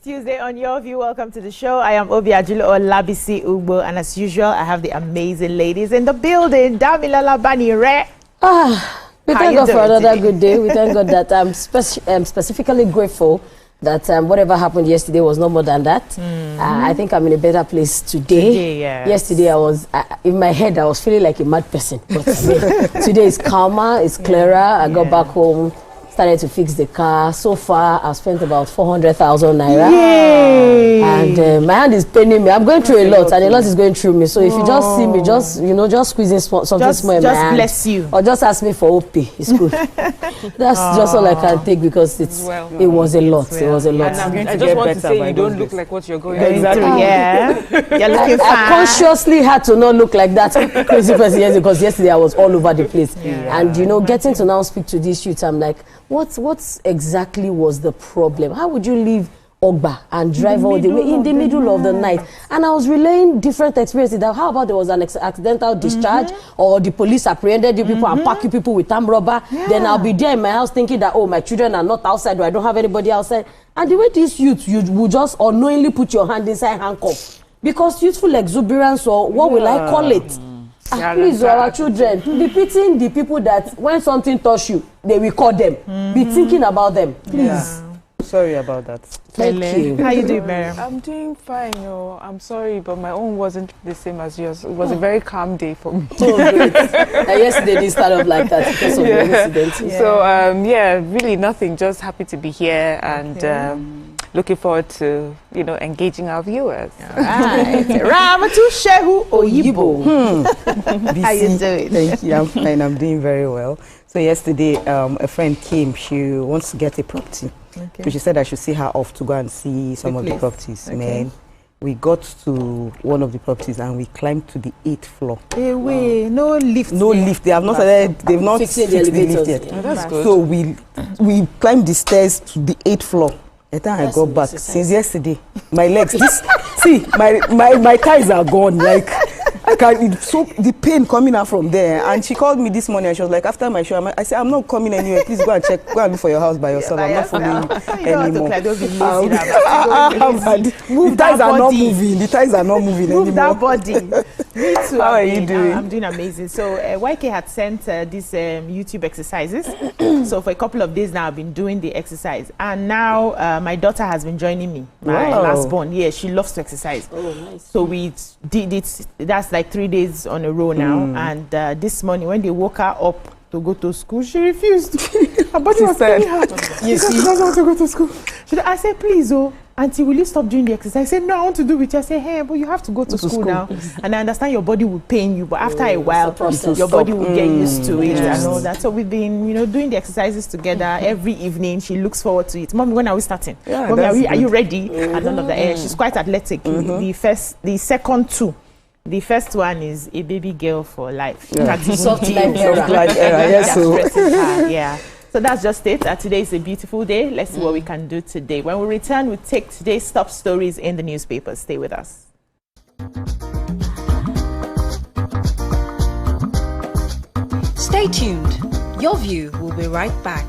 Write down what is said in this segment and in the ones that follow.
Tuesday on Your View. Welcome to the show. I am Obi Ajulo Olabisi Ugbo, and as usual, I have the amazing ladies in the building. Damilala Banire. We thank God for another good day. We thank God that I'm specifically grateful that whatever happened yesterday was no more than that. I think I'm in a better place today. Yes. Yesterday, I was in my head. I was feeling like a mad person, but today is calmer, it's clearer. I got back home, started to fix the car. So far, I've spent about 400,000 naira. Yay! And my hand is paining me. I'm going through a lot, and a lot is going through me. So if you just see me, just squeezing something small in my hand, bless you, or just ask me for OP, it's good. That's just all I can take, because it was a lot. It was a lot. I just want to say you don't look like what you're going through. Yeah, you're looking fine. I consciously had to not look like that crazy person yesterday, because yesterday I was all over the place. And getting to now speak to these youths, I'm like, what exactly was the problem? How would you leave Ogba and drive all the way in the middle of the night? And I was relaying different experiences. That how about there was an accidental discharge, or the police apprehended you people and pack you people with armed robber? Then I'll be there in my house thinking that, oh, my children are not outside, or I don't have anybody outside. And the way these youths, you will just unknowingly put your hand inside handcuff, because youthful exuberance, or what will I call it? Please, our children, be pitying the people that when something touch you, they will call them. Be thinking about them, please. Sorry about that. Thank you. How you doing, Miriam? I'm doing fine, I'm sorry, but my own wasn't the same as yours. It was a very calm day for me. Oh, great. Yesterday did start off like that because of the incident. So, really nothing. Just happy to be here and looking forward to, engaging our viewers. Right. Ramatu Shehu Oyibo. How you doing? Thank you. I'm fine. I'm doing very well. So yesterday, a friend came. She wants to get a property. So she said I should see her off to go and see some of the properties. Man, we got to one of the properties and we climbed to the 8th floor. Hey, wait, no lift. No lift. They have not started. They've not fixed the lift yet. Oh, that's good. So we climbed the stairs to the 8th floor. The time I got back since yesterday, my legs. My thighs are gone. Like I can't. So the pain coming out from there. And she called me this morning and she was like, after my show, I said, I'm not coming anywhere. Please go and check. Go and look for your house by yourself. I'm not following anymore. The thighs are not moving. The thighs are not moving anymore. Move that body. Me too. How are you doing? I'm doing amazing. So YK had sent these YouTube exercises. So for a couple of days now, I've been doing the exercise, and now my daughter has been joining me. My last born. Yeah, she loves to exercise. Oh, nice. So we did it. That's like 3 days on a row now. And this morning, when they woke her up to go to school, she refused. Her body was telling her, she doesn't want to go to school. I said, please, Auntie, will you stop doing the exercise? I said, no, I want to do it. I said, hey, but you have to go to school now. And I understand your body will pain you, but after a while, your body will get used to it and all that. So we've been, doing the exercises together every evening. She looks forward to it. Mommy, when are we starting? Mommy, are you ready? And none of that. She's quite athletic. The second two. The first one is a baby girl for life. Soft life era. Yes, so that's just it. Today is a beautiful day. Let's see what we can do today. When we return, we'll take today's top stories in the newspapers. Stay with us. Stay tuned. Your View will be right back.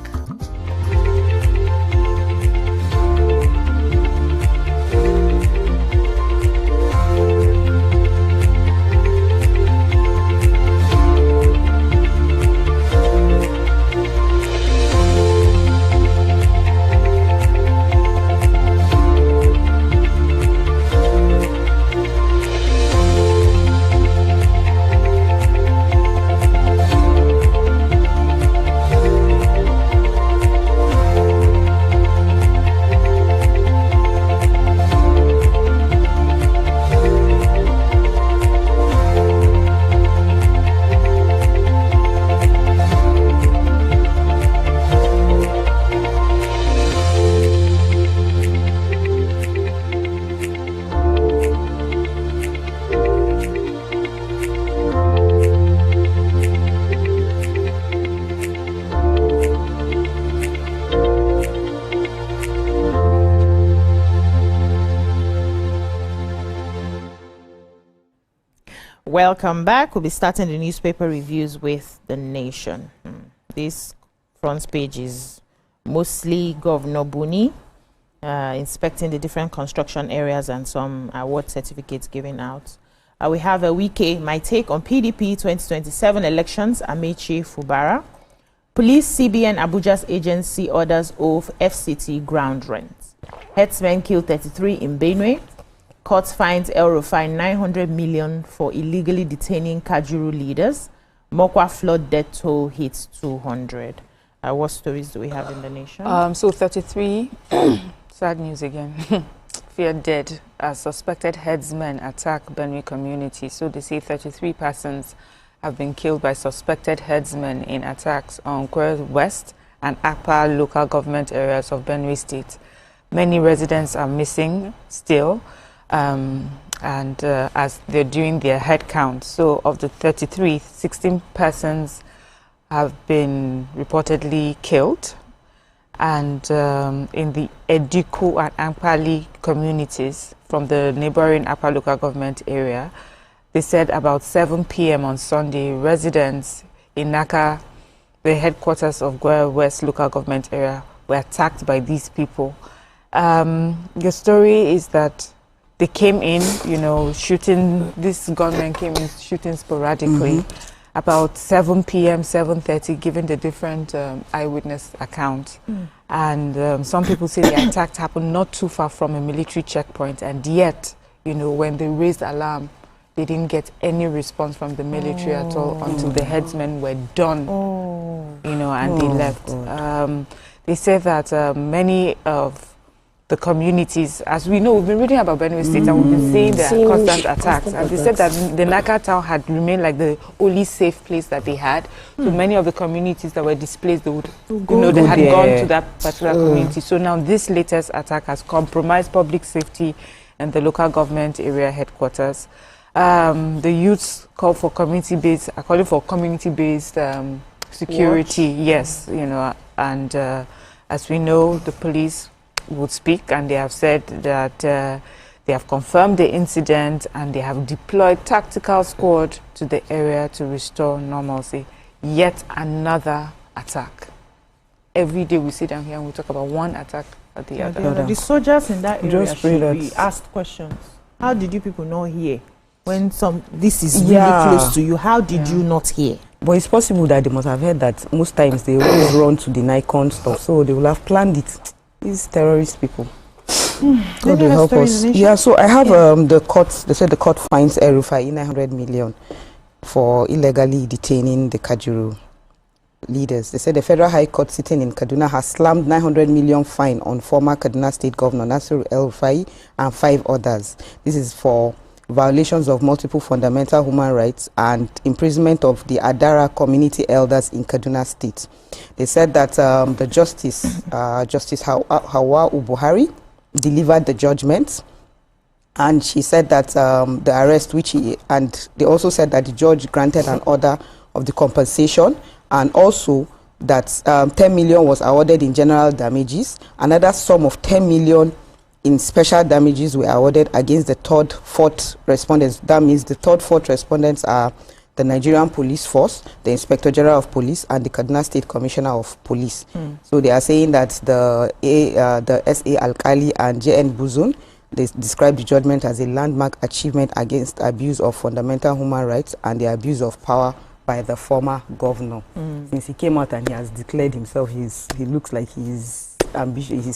Welcome back. We'll be starting the newspaper reviews with The Nation. This front page is mostly Governor Buni inspecting the different construction areas and some award certificates given out. We have a Wike, my take on PDP 2027 elections, Amechi Fubara. Police CBN Abuja's agency orders off FCT ground rent. Herdsmen killed 33 in Benue. Court finds El Rufai 900 million for illegally detaining Kajuru leaders. Mokwa flood death toll hits 200. What stories do we have in the nation? So 33, sad news again. Feared dead as suspected herdsmen attack Benue community. So they say 33 persons have been killed by suspected herdsmen in attacks on Kwara West and Akpa local government areas of Benue State. Many residents are missing still, as they're doing their head count. So of the 33, 16 persons have been reportedly killed. And in the Ediku and Ampali communities from the neighboring Akpa local government area, they said about 7 p.m. on Sunday, residents in Naka, the headquarters of Kwara West local government area, were attacked by these people. The story is that they came in, shooting, this gunmen came in shooting sporadically. About 7 p.m., 7:30, given the different eyewitness accounts. And some people say the attack happened not too far from a military checkpoint, and yet, when they raised alarm, they didn't get any response from the military at all until the headsmen were done, and they left. They say that many of the communities, as we know, we've been reading about Benue State and we've been seeing the constant attacks. And they said that the Naka town had remained like the only safe place that they had. So many of the communities that were displaced, they would, they had gone to that particular community. So now this latest attack has compromised public safety and the local government area headquarters. The youths call for community-based, are calling for community-based security. What? Yes, and as we know, the police would speak, and they have said that they have confirmed the incident and they have deployed tactical squad to the area to restore normalcy. Yet another attack. Every day we sit down here and we talk about one attack or the other. The soldiers in that area should be asked questions. How did you people not hear? When this is really close to you, how did you not hear? But it's possible that they must have heard that most times they always run to the Nikon stuff, so they will have planned it. These terrorist people. God will help us. Yeah, so I have the courts. They said the court fines El Rufai 900 million for illegally detaining the Kajuru leaders. They said the Federal High Court sitting in Kaduna has slammed 900 million fine on former Kaduna State Governor Nasir El Rufai and 5 others. This is for violations of multiple fundamental human rights and imprisonment of the Adara community elders in Kaduna State. They said that the Justice Hawa Ubuhari delivered the judgment, and she said that the arrest, and they also said that the judge granted an order of the compensation, and also that 10 million was awarded in general damages. Another sum of 10 million in special damages were awarded against the 3rd, 4th respondents. That means the 3rd, 4th respondents are the Nigerian Police Force, the Inspector General of Police, and the Kaduna State Commissioner of Police. So they are saying that the SA Alkali and JN Buzun, they described the judgment as a landmark achievement against abuse of fundamental human rights and the abuse of power by the former governor. Since he came out and he has declared himself, he looks like his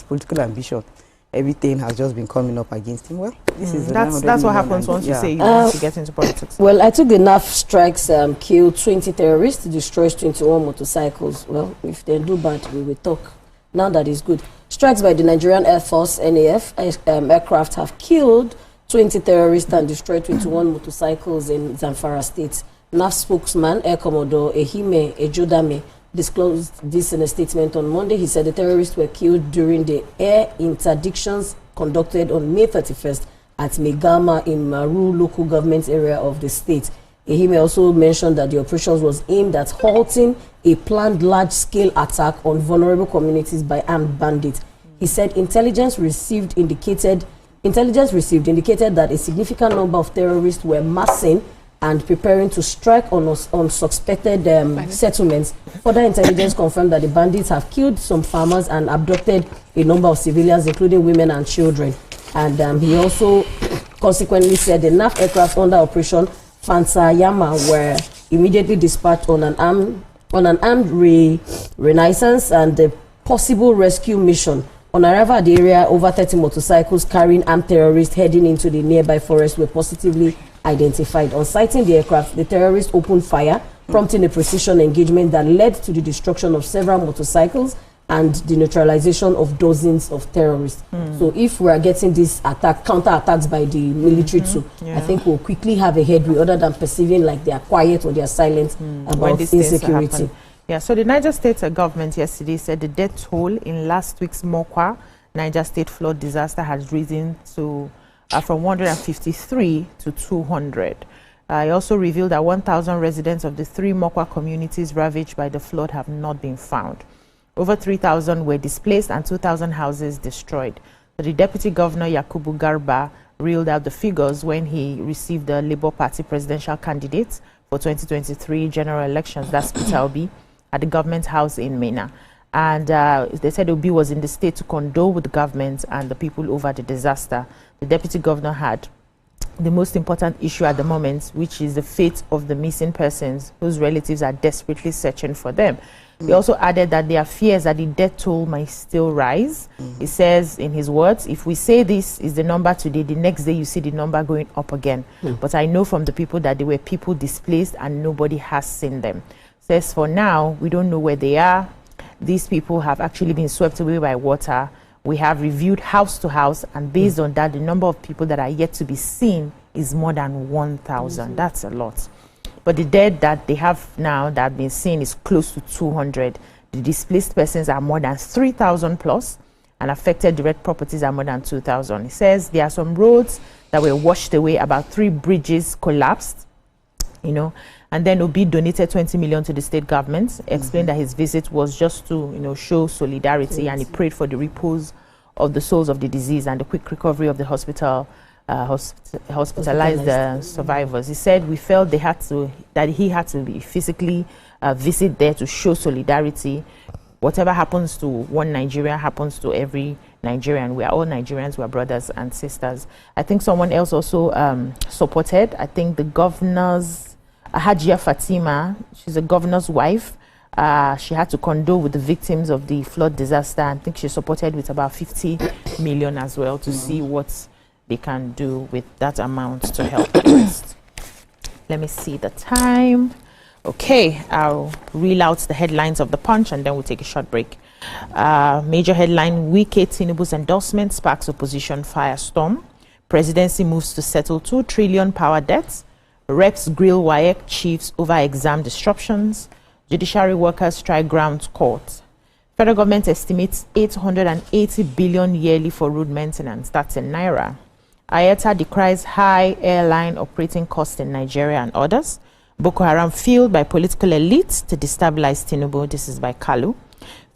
political ambition, everything has just been coming up against him. Well, this is that's what happens once you say you want to get into politics. Well, I took the NAF strikes killed 20 terrorists, destroys 21 motorcycles. Well, if they do bad, we will talk. Now that is good. Strikes by the Nigerian Air Force, NAF, aircraft have killed 20 terrorists and destroyed 21 motorcycles in Zamfara State. NAF spokesman, Air Commodore Ehime Ejodame, disclosed this in a statement on Monday. He said the terrorists were killed during the air interdictions conducted on May 31st at Megama in Maru local government area of the state. Ehime also mentioned that the operations was aimed at halting a planned large-scale attack on vulnerable communities by armed bandits. He said intelligence received indicated that a significant number of terrorists were massing and preparing to strike on unsuspected settlements. Further intelligence confirmed that the bandits have killed some farmers and abducted a number of civilians, including women and children. And he also consequently said the NAF aircraft under Operation Fansayama were immediately dispatched on an armed renaissance and the possible rescue mission. On arrival at the area, over 30 motorcycles carrying armed terrorists heading into the nearby forest were positively identified. On sighting the aircraft, the terrorists opened fire, prompting a precision engagement that led to the destruction of several motorcycles and the neutralization of dozens of terrorists. So if we are getting this counter-attacks by the military too, I think we'll quickly have a headway other than perceiving like they are quiet or they are silent about insecurity. Yeah, so the Niger State government yesterday said the death toll in last week's Mokwa Niger State flood disaster has risen to from 153 to 200. It also revealed that 1,000 residents of the 3 Mokwa communities ravaged by the flood have not been found. Over 3,000 were displaced and 2,000 houses destroyed. So the Deputy Governor Yakubu Garba reeled out the figures when he received the Labour Party presidential candidates for 2023 general elections, that's Peter Obi, at the government house in Mena. And they said Obi was in the state to condole with the government and the people over the disaster. The Deputy Governor had the most important issue at the moment, which is the fate of the missing persons whose relatives are desperately searching for them. He also added that there are fears that the death toll might still rise. He says in his words, if we say this is the number today, the next day you see the number going up again. But I know from the people that there were people displaced and nobody has seen them. Says for now, we don't know where they are. These people have actually been swept away by water. We have reviewed house to house, and based on that, the number of people that are yet to be seen is more than 1,000. That's a lot. But the dead that they have now that have been seen is close to 200. The displaced persons are more than 3,000 plus, and affected direct properties are more than 2,000. He says there are some roads that were washed away, about 3 bridges collapsed, you know, and then Obi donated 20 million to the state government, explained that his visit was just to, you know, show solidarity, and he prayed for the repose of the souls of the deceased and the quick recovery of the hospitalized survivors. He said we felt he had to be physically visit there to show solidarity. Whatever happens to one Nigeria happens to every Nigerian. We are all Nigerians, we are brothers and sisters. I think someone else also supported, I think the governor's, Hajia Fatima, she's a governor's wife. She had to condole with the victims of the flood disaster. I think she supported with about 50 million as well to see what they can do with that amount to help the rest. Let me see the time. Okay, I'll reel out the headlines of the Punch and then we'll take a short break. Major headline, Wike Tinubu's endorsement sparks opposition firestorm. Presidency moves to settle 2 trillion power debts. Reps grill WAEC chiefs over exam disruptions. Judiciary workers strike ground court. Federal government estimates 880 billion yearly for road maintenance. That's in Naira. Ayeta decries high airline operating costs in Nigeria and others. Boko Haram fueled by political elites to destabilize Tinubu. This is by Kalu.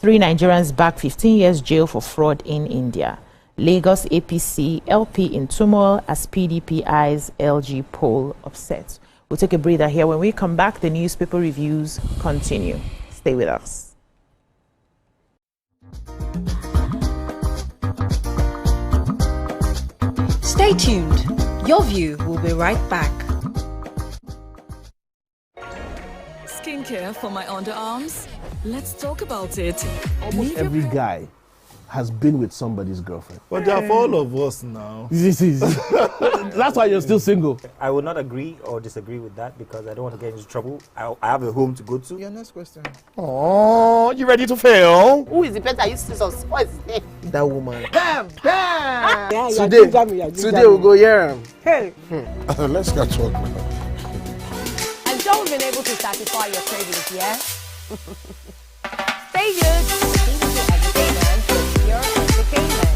3 Nigerians back 15 years jail for fraud in India. Lagos APC LP in turmoil as PDP eyes LG poll upset. We'll take a breather here. When we come back, the newspaper reviews continue. Stay with us. Stay tuned. Your view will be right back. Skincare for my underarms? Let's talk about it. Almost every guy has been with somebody's girlfriend. But they're for all of us now. That's why you're still single. I will not agree or disagree with that because I don't want to get into trouble. I have a home to go to. Your next question. Oh, you ready to fail? Who is the person that used to support him? That woman. Bam! Bam! Yeah, today we'll go here. Hey! Let's get talk now. I'm sure we've been able to satisfy your cravings, yeah? Stay good. Your entertainment.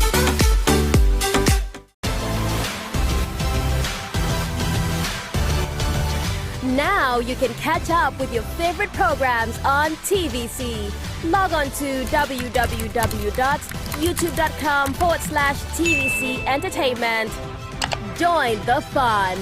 Now you can catch up with your favorite programs on TVC. Log on to www.youtube.com/TVC Entertainment. Join the fun.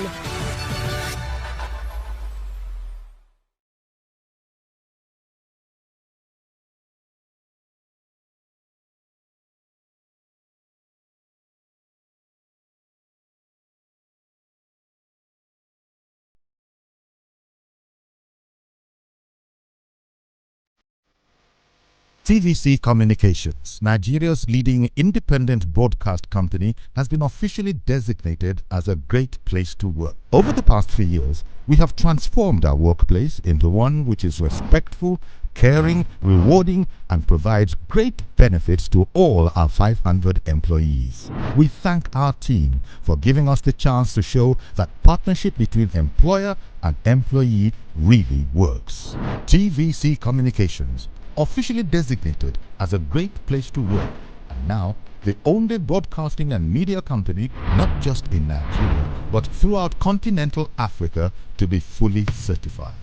TVC Communications, Nigeria's leading independent broadcast company, has been officially designated as a great place to work. Over the past 3 years, we have transformed our workplace into one which is respectful, caring, rewarding, and provides great benefits to all our 500 employees. We thank our team for giving us the chance to show that partnership between employer and employee really works. TVC Communications, officially designated as a great place to work, and now the only broadcasting and media company, not just in Nigeria, but throughout continental Africa, to be fully certified.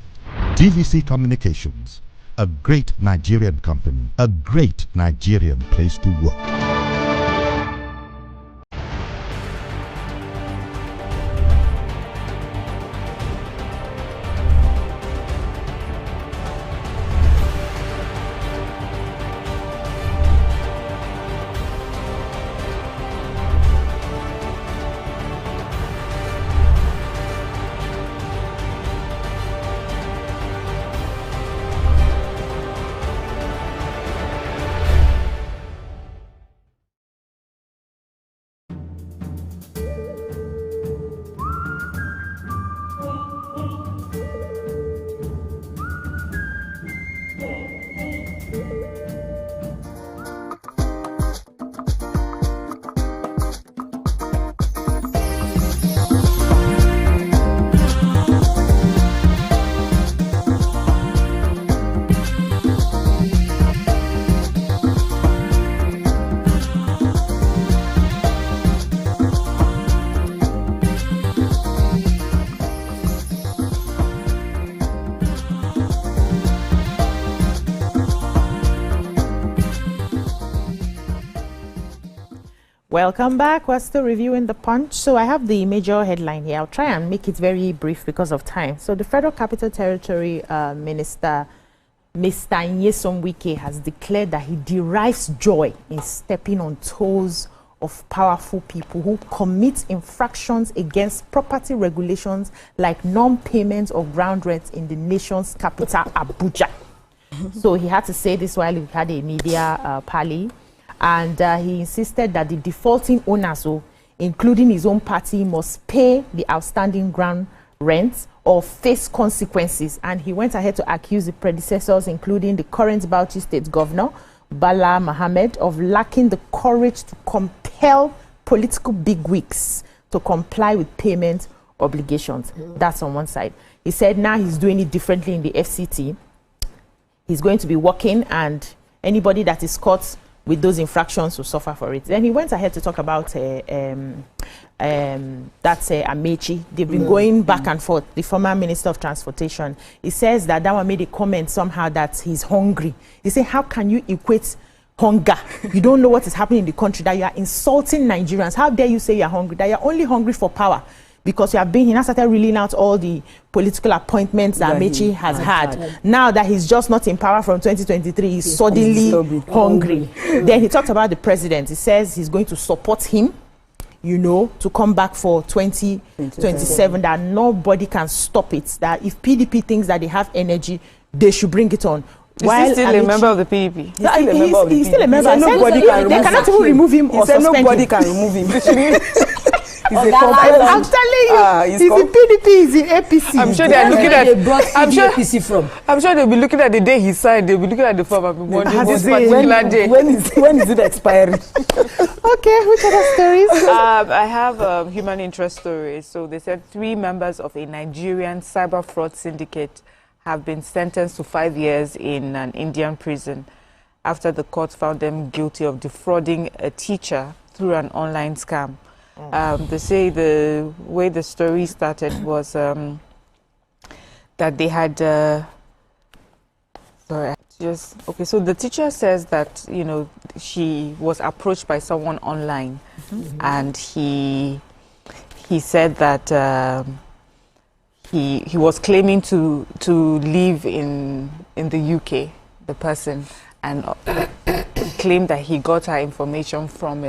TVC Communications, a great Nigerian company, a great Nigerian place to work. Welcome back. We're still reviewing the Punch. So I have the major headline here. I'll try and make it very brief because of time. So the Federal Capital Territory Minister, Mr. Nyesom Wike, has declared that he derives joy in stepping on toes of powerful people who commit infractions against property regulations like non-payment of ground rent in the nation's capital, Abuja. So he had to say this while he had a media parley. And he insisted that the defaulting owners, including his own party, must pay the outstanding ground rent or face consequences. And he went ahead to accuse the predecessors, including the current Bauchi State Governor, Bala Mohammed, of lacking the courage to compel political bigwigs to comply with payment obligations. That's on one side. He said now he's doing it differently in the FCT. He's going to be working, and anybody that is caught with those infractions will suffer for it. Then he went ahead to talk about Amechi. They've been going back and forth, the former Minister of Transportation. He says that one made a comment somehow that he's hungry. He said, how can you equate hunger? You don't know what is happening in the country, that you are insulting Nigerians. How dare you say you're hungry? That you're only hungry for power. Because he now started reeling out all the political appointments that Amechi has had. Now that he's just not in power from 2023, he's suddenly hungry. Then he talked about the president. He says he's going to support him, to come back for 2027, that nobody can stop it. That if PDP thinks that they have energy, they should bring it on. Is he still a member of the PDP? He's still a member. Nobody can remove him. They cannot even remove him or suspend him. Nobody can remove him. I'm telling you, he's in PDP, he's in APC. I'm sure they're looking at. APC from. I'm sure they'll be looking at the day he signed. They'll be looking at the form of one particular day. When is it expiring? Okay, which other stories? I have human interest stories. So they said 3 members of a Nigerian cyber fraud syndicate have been sentenced to 5 years in an Indian prison after the court found them guilty of defrauding a teacher through an online scam. They say the way the story started was that they had so the teacher says that she was approached by someone online, and he said that he was claiming to live in the UK, the person, and claimed that he got her information from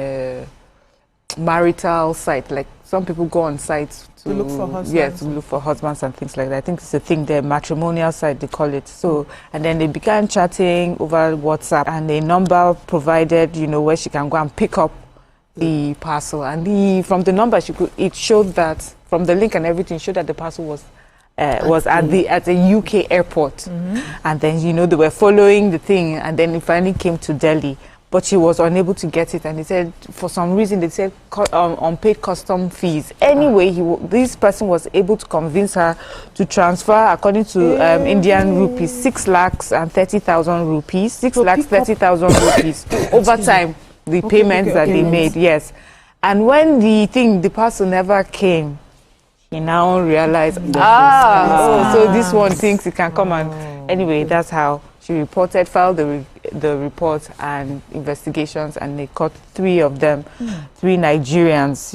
marital site, like some people go on sites to look for husbands. Yeah, to look for husbands and things like that. I think it's a thing, the matrimonial site they call it. So, and then they began chatting over WhatsApp, and a number provided, where she can go and pick up the parcel. And from the number it showed that, from the link and everything, showed that the parcel was at the UK airport. And then they were following the thing, and then it finally came to Delhi. But she was unable to get it, and they said for some reason they said unpaid custom fees. Anyway, this person was able to convince her to transfer, according to Indian rupees, 6,30,000 rupees, 6,30,000 rupees over time. The payments that they made, yes. And when the parcel never came, he now realized, so this one thinks it can come and anyway, that's how she filed the report and investigations, and they caught 3 of them, 3 Nigerians,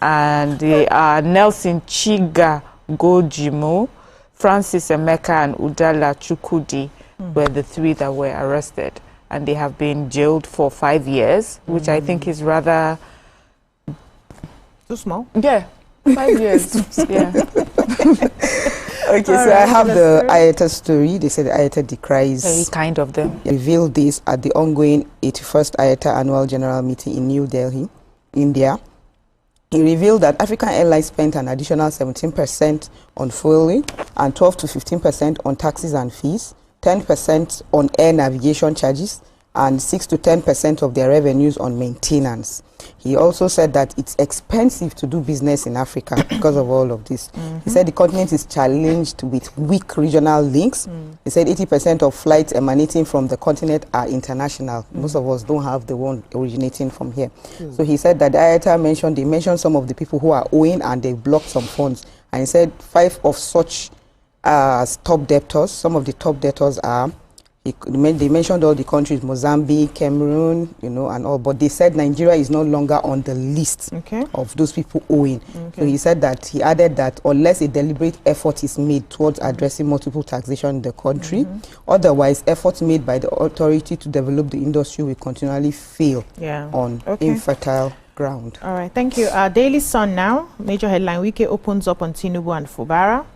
and they are Nelson Chiga Gojimo, Francis Emeka, and Udala Chukudi were the 3 that were arrested, and they have been jailed for 5 years, which I think is rather too small. Yeah, 5 years. Yeah. Okay, so I have the IATA story. They said the IATA decries. Very kind of them. Revealed this at the ongoing 81st IATA Annual General Meeting in New Delhi, India. He revealed that African Airlines spent an additional 17% on fueling and 12 to 15% on taxes and fees, 10% on air navigation charges, and 6 to 10% of their revenues on maintenance. He also said that it's expensive to do business in Africa because of all of this. He said the continent is challenged with weak regional links. He said 80% of flights emanating from the continent are international. Most of us don't have the one originating from here. So he said that the IATA they mentioned some of the people who are owing, and they blocked some funds. And he said 5 of such top debtors. Some of the top debtors are, they mentioned all the countries, Mozambique, Cameroon, and all, but they said Nigeria is no longer on the list of those people owing. So he said that, he added that unless a deliberate effort is made towards addressing multiple taxation in the country, otherwise efforts made by the authority to develop the industry will continually fail on infertile ground. All right, thank you. Daily Sun now, major headline, Wike opens up on Tinubu and Fubara.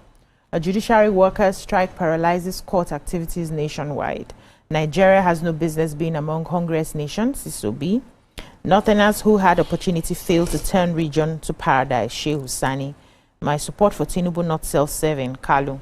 A judiciary workers' strike paralyzes court activities nationwide. Nigeria has no business being among hungriest nations, CISOB. Northerners who had opportunity failed to turn region to paradise, Shehu Sani. My support for Tinubu not self-serving, Kalu.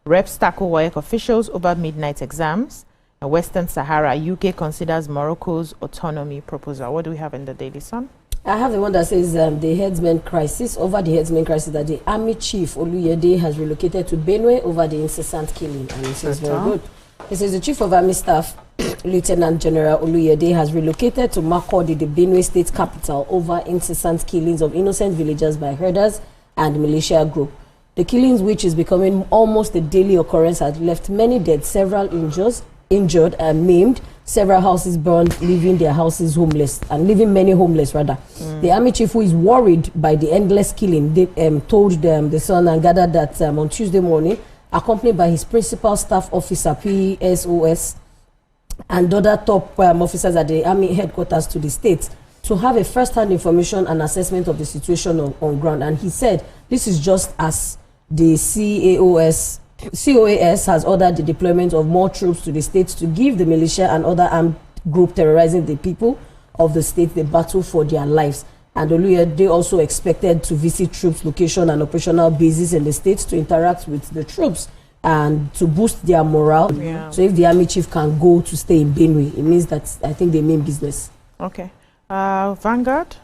Reps tackle WAEC officials over midnight exams. Western Sahara, UK considers Morocco's autonomy proposal. What do we have in the Daily Sun? I have the one that says the headsman crisis. Over the headsman crisis, that the army chief Oluyede has relocated to Benue over the incessant killing, and it says very good. It says the chief of army staff, Lieutenant General Oluyede, has relocated to Makurdi, the Benue state capital, over incessant killings of innocent villagers by herders and militia group. The killings, which is becoming almost a daily occurrence, had left many dead, several injured and maimed, several houses burned, leaving their houses homeless, and leaving many homeless rather. The army chief, who is worried by the endless killing, they, told the Sun and gathered that on Tuesday morning, accompanied by his principal staff officer, PSOS, and other top officers at the army headquarters to the state, to have a first-hand information and assessment of the situation on ground. And he said this is just as the COAS has ordered the deployment of more troops to the states to give the militia and other armed group terrorizing the people of the state the battle for their lives. And they also expected to visit troops location and operational bases in the states to interact with the troops and to boost their morale. So if the army chief can go to stay in Benue, it means that I think they mean business. Okay. Vanguard.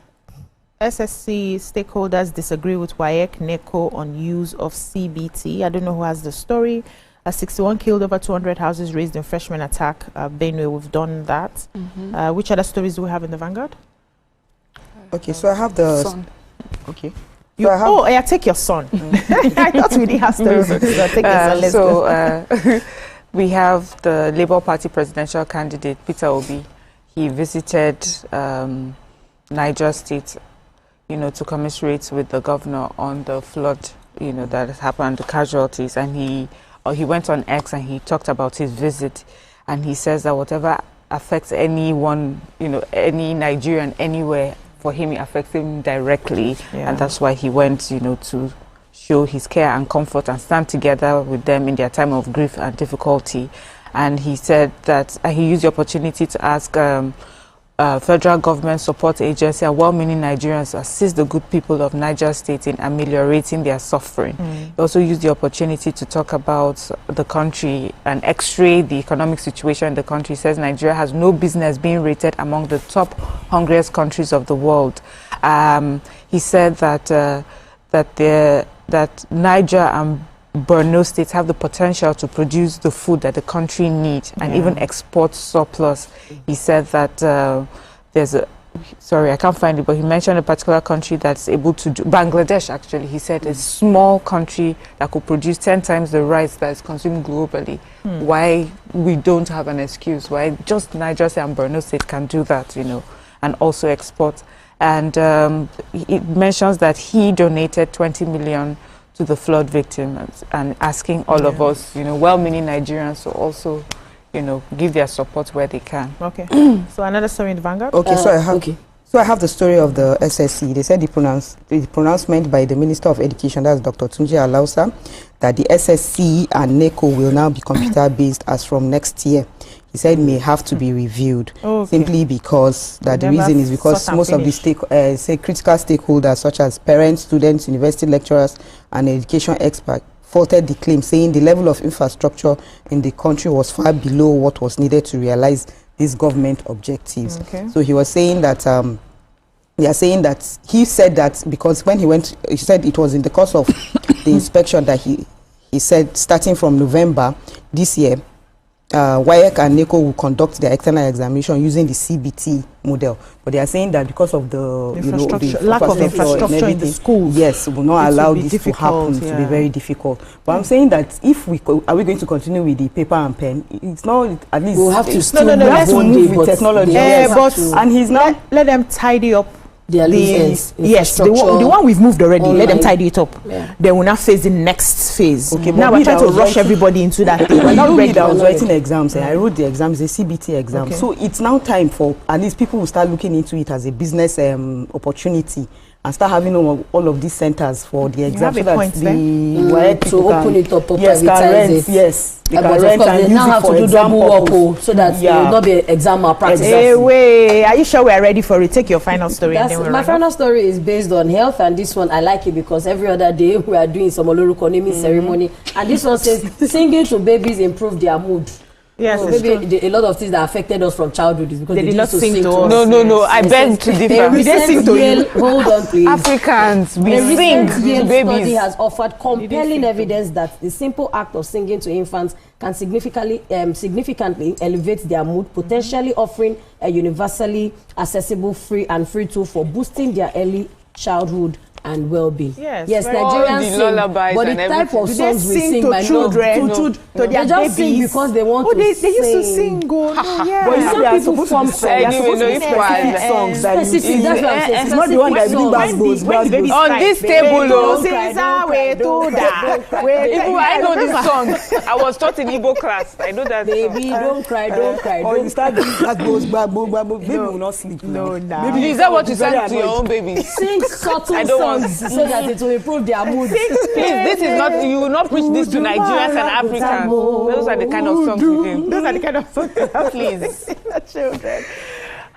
SSC stakeholders disagree with WAEC NECO on use of CBT. I don't know who has the story. 61 killed, over 200 houses razed in freshman attack. Benue, we've done that. Which other stories do we have in the Vanguard? Okay, so I have the Sun. Okay. So take your son. I thought we didn't have stories. So take your son. We have the Labour Party presidential candidate, Peter Obi. He visited Niger State, to commiserate with the governor on the flood, that has happened, the casualties. And he went on X and he talked about his visit. And he says that whatever affects anyone, any Nigerian anywhere, for him, it affects him directly, and that's why he went, to show his care and comfort and stand together with them in their time of grief and difficulty. And he said that he used the opportunity to ask federal government support agency and well-meaning Nigerians to assist the good people of Niger State in ameliorating their suffering. He also used the opportunity to talk about the country and x-ray the economic situation in the country. He says Nigeria has no business being rated among the top hungriest countries of the world. He said that that Niger and Borno states have the potential to produce the food that the country needs and even export surplus. He said that I can't find it, but he mentioned a particular country that's able to do, Bangladesh actually. He said a small country that could produce 10 times the rice that is consumed globally. Why we don't have an excuse, why just Niger and Borno state can do that, and also export. And it mentions that he donated 20 million to the flood victims and asking all of us, well-meaning Nigerians to also, give their support where they can. Okay. So another story in the Vanguard? Okay, so I have the story of the SSC. They said the pronouncement by the Minister of Education, that's Dr. Tunji Alausa, that the SSC and NECO will now be computer-based as from next year. He said may have to be reviewed simply because the reason is because most of the critical stakeholders such as parents, students, university lecturers and education experts faulted the claim, saying the level of infrastructure in the country was far below what was needed to realize these government objectives. So he was saying that they are saying that he said that because when he said it was in the course of the inspection that he said starting from November this year, WAEC and NECO will conduct their external examination using the CBT model, but they are saying that because of the lack of infrastructure in the schools, will not allow this to happen, to be very difficult. But I'm saying that if are we going to continue with the paper and pen? It's not, at least we'll have to still let's move with technology. And he's now let them tidy up. The one we've moved already. Let them tidy it up. They will now face the next phase. Okay, now we're trying to rush everybody into that thing. We're not ready. I was writing exams. I wrote the exams, the CBT exam. So it's now time for at least people will start looking into it as a business opportunity and start having all of these centers for the exam so that to open it up or privatize it. Yes, but of course they now have to do double work so that it will not be exam malpractice. Are you sure we are ready for it? Take your final story. My final story is based on health, and this one I like it because every other day we are doing some Oloruko naming ceremony, and this one says singing to babies improve their mood. Yes, maybe a lot of things that affected us from childhood is because they did not sing to us. No, I beg to differ. We didn't sing to you. Hold on, please. Africans, we sing to babies. Study has offered compelling evidence that the simple act of singing to infants can significantly elevate their mood, potentially offering a universally accessible, free tool for boosting their early childhood and well-being. Yes, Nigerians sing, but the type of songs we sing might not to their just sing because they want to they sing. used to sing. But some people form specific songs that you sing. It's not the one that brings back on this table. I know this song. I was taught in Igbo class. I know that. Baby, don't cry. Or you start doing that goes baby will not sleep. No. Is that what you sang to your own baby? Sing subtle songs so that it will improve their mood. Please, this is not, you will not preach this to Nigerians and Africans. Those are the kind of songs we do. Those are the kind of songs. Please. Children.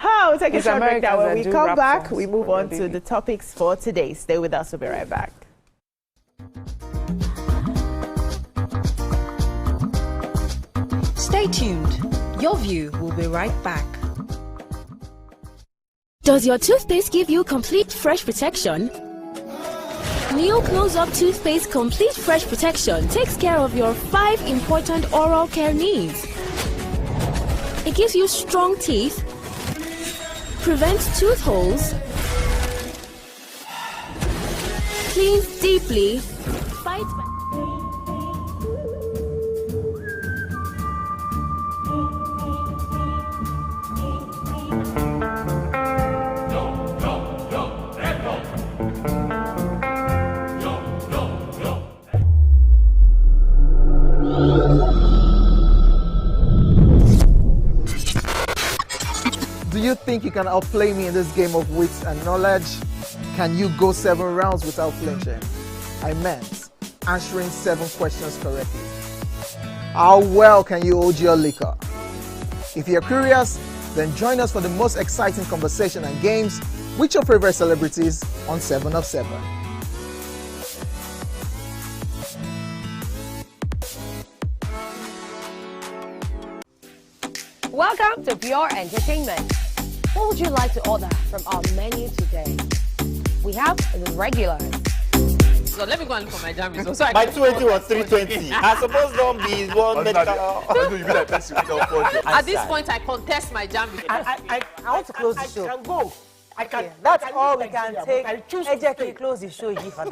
We'll take a short break now. When we come back, we move on to the topics for today. Stay with us. We'll be right back. Stay tuned. Your View will be right back. Does your toothpaste give you complete fresh protection? Neo Close-Up Toothpaste Complete Fresh Protection takes care of your 5 important oral care needs. It gives you strong teeth, prevents tooth holes, cleans deeply, fights back. Do you you think you can outplay me in this game of wits and knowledge? Can you go 7 rounds without flinching? I meant answering 7 questions correctly. How well can you hold your liquor? If you're curious, then join us for the most exciting conversation and games with your favorite celebrities on 7 of 7. Welcome to Pure Entertainment. What would you like to order from our menu today? We have the regulars. So let me go and look for my jam. So my 220 was 320. I suppose don't be one medical. At this point, I contest my jam. I want to close the show. I can go. I can. That's all we can take. Ejeki, close the show. Ladies and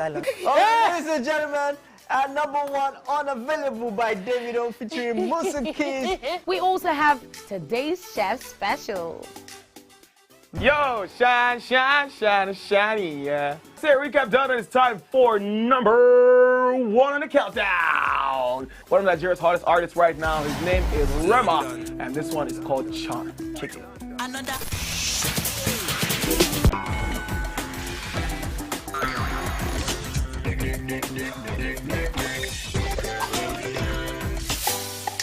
gentlemen, #1 unavailable by Davido featuring Musa Keys. We also have today's chef special. Yo, shine, shiny, yeah. Say recap done, and it's time for #1 on the countdown. One of Nigeria's hottest artists right now, his name is Rema, and this one is called Charm. Kick it. Another.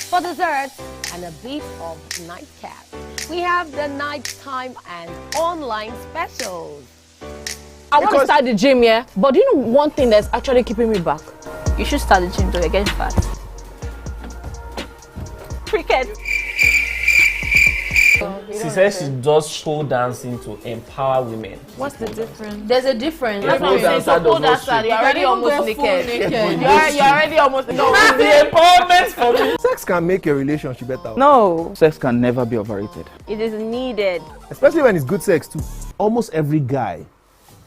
For dessert and a bit of nightcap, we have the nighttime and online specials. I want to start the gym, yeah? But do you know one thing that's actually keeping me back? You should start the gym though, you're getting fat. Cricket. She says she does pole dancing to empower women. What's the difference? There's a difference. That's what I'm saying. So pole dancer, you're already almost naked. You're already almost naked. No, it's the empowerment for me. Sex can make your relationship better. No. Sex can never be overrated. It is needed. Especially when it's good sex too. Almost every guy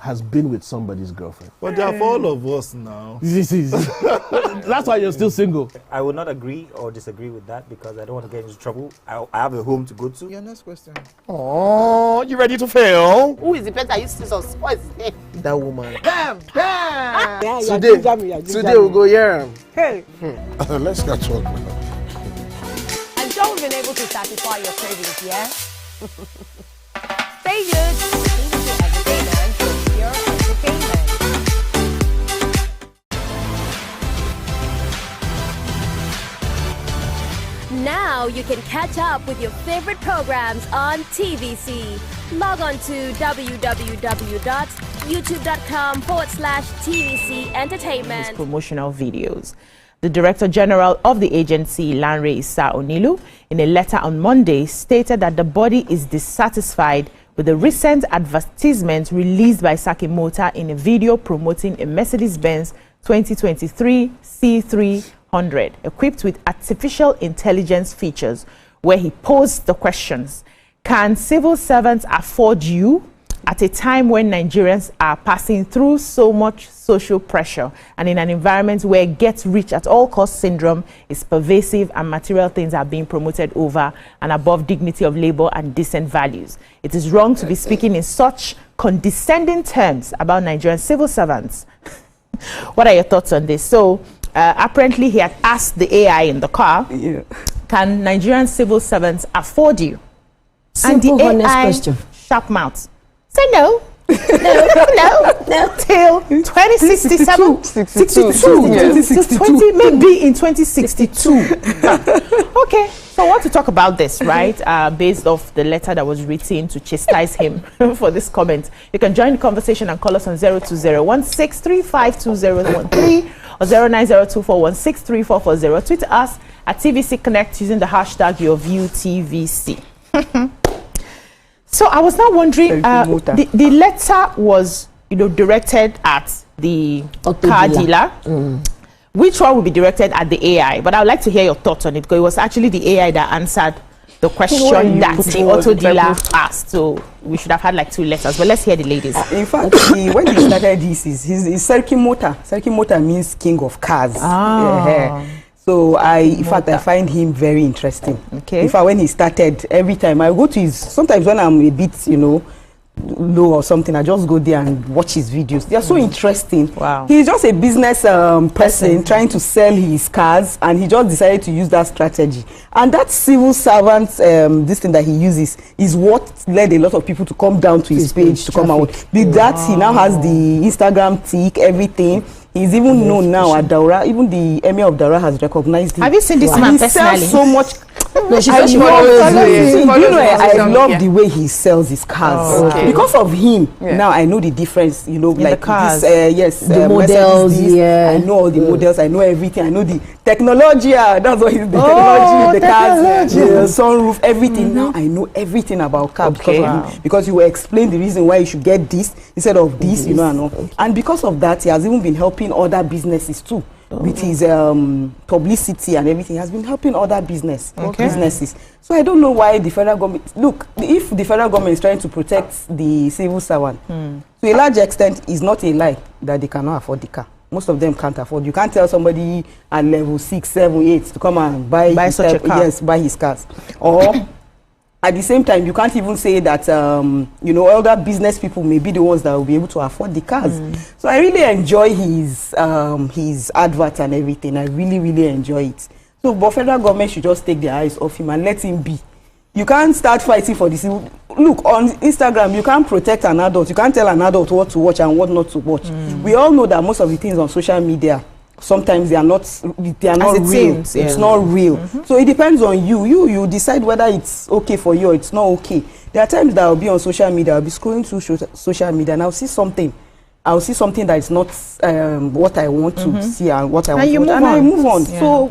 has been with somebody's girlfriend. But they are for all of us now. That's why you're still single. I would not agree or disagree with that because I don't want to get into trouble. I have a home to go to. Your next question. Oh, you ready to fail? Who is the better useless? What is his name? That woman. Bam! Yeah, today we'll go here. Hey. Let's catch up now. I'm sure we've been able to satisfy your cravings, yeah? Stay good. Now you can catch up with your favorite programs on TVC. Log on to www.youtube.com/TVC Entertainment. Promotional videos. The Director General of the agency, Lanre Issa Onilu, in a letter on Monday, stated that the body is dissatisfied with the recent advertisement released by Saki Motor in a video promoting a Mercedes-Benz 2023 C300 equipped with artificial intelligence features, where he posed the questions: can civil servants afford you at a time when Nigerians are passing through so much social pressure and in an environment where get rich at all costs syndrome is pervasive and material things are being promoted over and above dignity of labor and decent values? It is wrong to be speaking in such condescending terms about Nigerian civil servants. What are your thoughts on this? So apparently he had asked the AI in the car, can Nigerian civil servants afford you? Simple, and the honest AI, question. sharp mouth, say no. No. Till 2067, 20, maybe in 2062. Okay, so I want to talk about this, right? Based off the letter that was written to chastise him for this comment. You can join the conversation and call us on 02016352013 or 09024163440. Tweet us at TVC Connect using the hashtag YourViewTVC. So I was now wondering, the letter was, directed at the car dealer. Which one would be directed at the AI? But I would like to hear your thoughts on it, because it was actually the AI that answered the question that the auto dealer asked. So we should have had like 2 letters. But let's hear the ladies. In fact, when he started this, he's Serki Motor. Serki Motor means king of cars. So in fact, I find him very interesting. Okay. In fact, when he started, every time I go to his, sometimes when I'm a bit, low or something, I just go there and watch his videos. They are so interesting. Wow. He's just a business person trying to sell his cars, and he just decided to use that strategy. And that civil servant, this thing that he uses, is what led a lot of people to come down to his page to come out. With that, he now has the Instagram tick, everything. He's even known now at Daura. Even the Emir of Daura has recognized him. Have you seen this man personally? He sells so much. No, she I said she love the way he sells his cars. Because of him, now I know the difference. You know, like the cars. The models. I know all the models. I know everything. I know the technology. That's what he's the technology, the cars, the sunroof, everything. Now I know everything about cars because of him. Because he will explain the reason why you should get this instead of this. You know, and all. And because of that, he has even been helping other businesses too. With his publicity and everything, he has been helping other businesses. So I don't know why the federal government, look, if the federal government is trying to protect the civil servant, to a large extent, it's not a lie that they cannot afford the car. Most of them can't afford. You can't tell somebody at level 6, 7, 8 to come and buy such a car. Yes, buy his cars. Or at the same time, you can't even say that, you know, other business people may be the ones that will be able to afford the cars. So I really enjoy his advert and everything. I really, really enjoy it. So, but federal government should just take their eyes off him and let him be. You can't start fighting for this. Look, on Instagram, you can't protect an adult. You can't tell an adult what to watch and what not to watch. We all know that most of the things on social media, sometimes they are not real. It's not real. So it depends on you. You decide whether it's okay for you or it's not okay. There are times that I'll be on social media, I'll be scrolling through social media, and I'll see something that is not what I want to see and what I want to watch, and I move on. So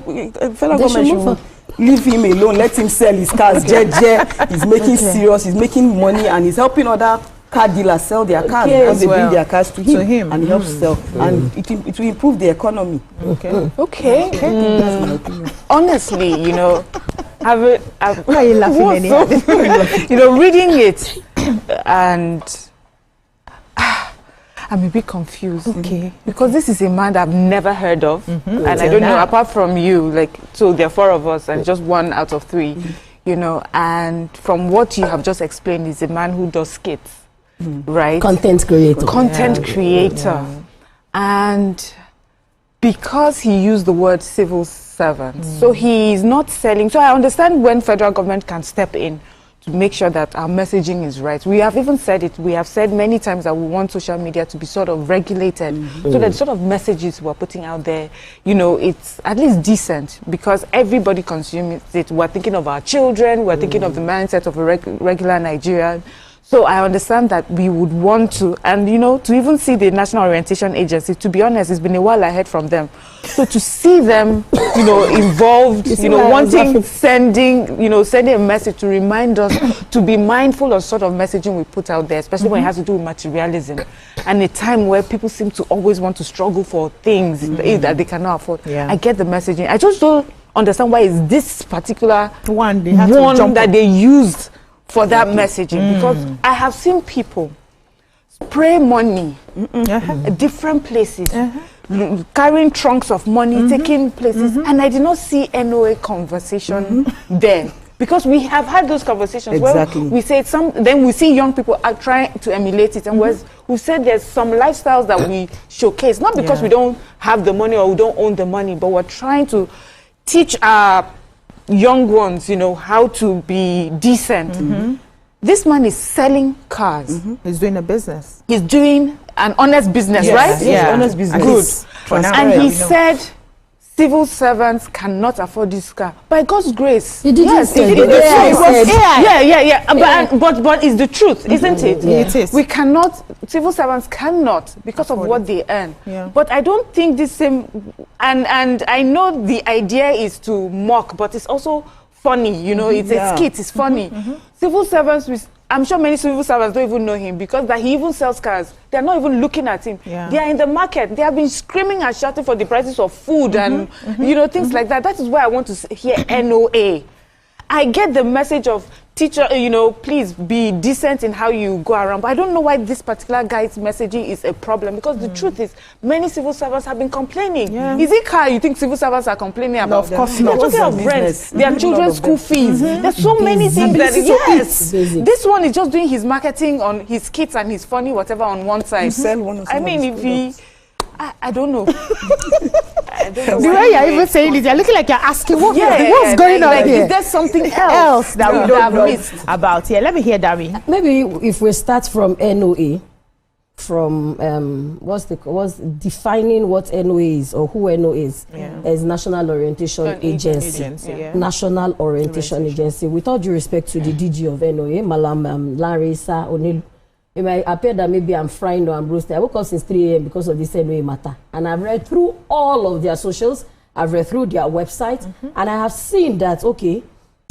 federal government should leave him alone, let him sell his cars. He's making serious, he's making money, and he's helping other car dealers sell their cars because they bring their cars to him and he helps sell, and it will improve the economy. Okay. That's my opinion. Honestly, you know, why are you laughing anyhow? You know, reading it and I'm a bit confused. Because this is a man that I've never heard of, and I don't know, apart from you, like, so there are 4 of us and just 1 out of 3, you know, and from what you have just explained, is a man who does skits. Right, content creator, and because he used the word civil servant, so he is not selling. So I understand when federal government can step in to make sure that our messaging is right. We have even said it. We have said many times that we want social media to be sort of regulated, so that the sort of messages we're putting out there, you know, it's at least decent, because everybody consumes it. We're thinking of our children. We're thinking of the mindset of a regular Nigerian. So I understand that we would want to, and you know, to even see the National Orientation Agency, to be honest, it's been a while ahead from them. So to see them, you know, involved, you know, wanting, sending a message to remind us to be mindful of sort of messaging we put out there, especially when it has to do with materialism, and a time where people seem to always want to struggle for things that they cannot afford. I get the messaging. I just don't understand why is this particular one that they used for that messaging, because I have seen people spray money at different places, carrying trunks of money, taking places, and I did not see NOA conversation there. Because we have had those conversations where we say then we see young people are trying to emulate it, and we said there's some lifestyles that we showcase, not because we don't have the money or we don't own the money, but we're trying to teach our young ones, you know, how to be decent. This man is selling cars. He's doing a business. He's doing an honest business, right? Yes, honest business. Good. And he said civil servants cannot afford this car. By God's grace. He didn't say But it's the truth, isn't it? It is. We cannot, civil servants cannot, because of what they earn. But I don't think this same, and I know the idea is to mock, but it's also funny, you know, it's a skit, it's funny. Civil servants, I'm sure many civil servants don't even know him, because that he even sells cars. They're not even looking at him. They are in the market. They have been screaming and shouting for the prices of food and, you know, things like that. That is why I want to hear NOA. I get the message of teacher, please be decent in how you go around. But I don't know why this particular guy's messaging is a problem, because the truth is, many civil servants have been complaining. Is it car you think civil servants are complaining about? No, of course not. They're talking of rent, their children's school fees. There's so many things that, this one is just doing his marketing on his kits and his funny whatever on one side. I mean, if he, I don't know. The way you're even saying it, you're looking like you're asking what's going on here. Is there something else that we don't have missed about here? Let me hear Dami. Maybe if we start from NOA, from what's defining what NOA is or who NOA is as National Orientation Agency. National Orientation Agency. With all due respect to the DG of NOA, Malam Larissa Onilu. It might appear that maybe I'm frying or I'm roasting. I woke up since 3 a.m. because of this NOA matter. And I've read through all of their socials. I've read through their website. And I have seen that, okay,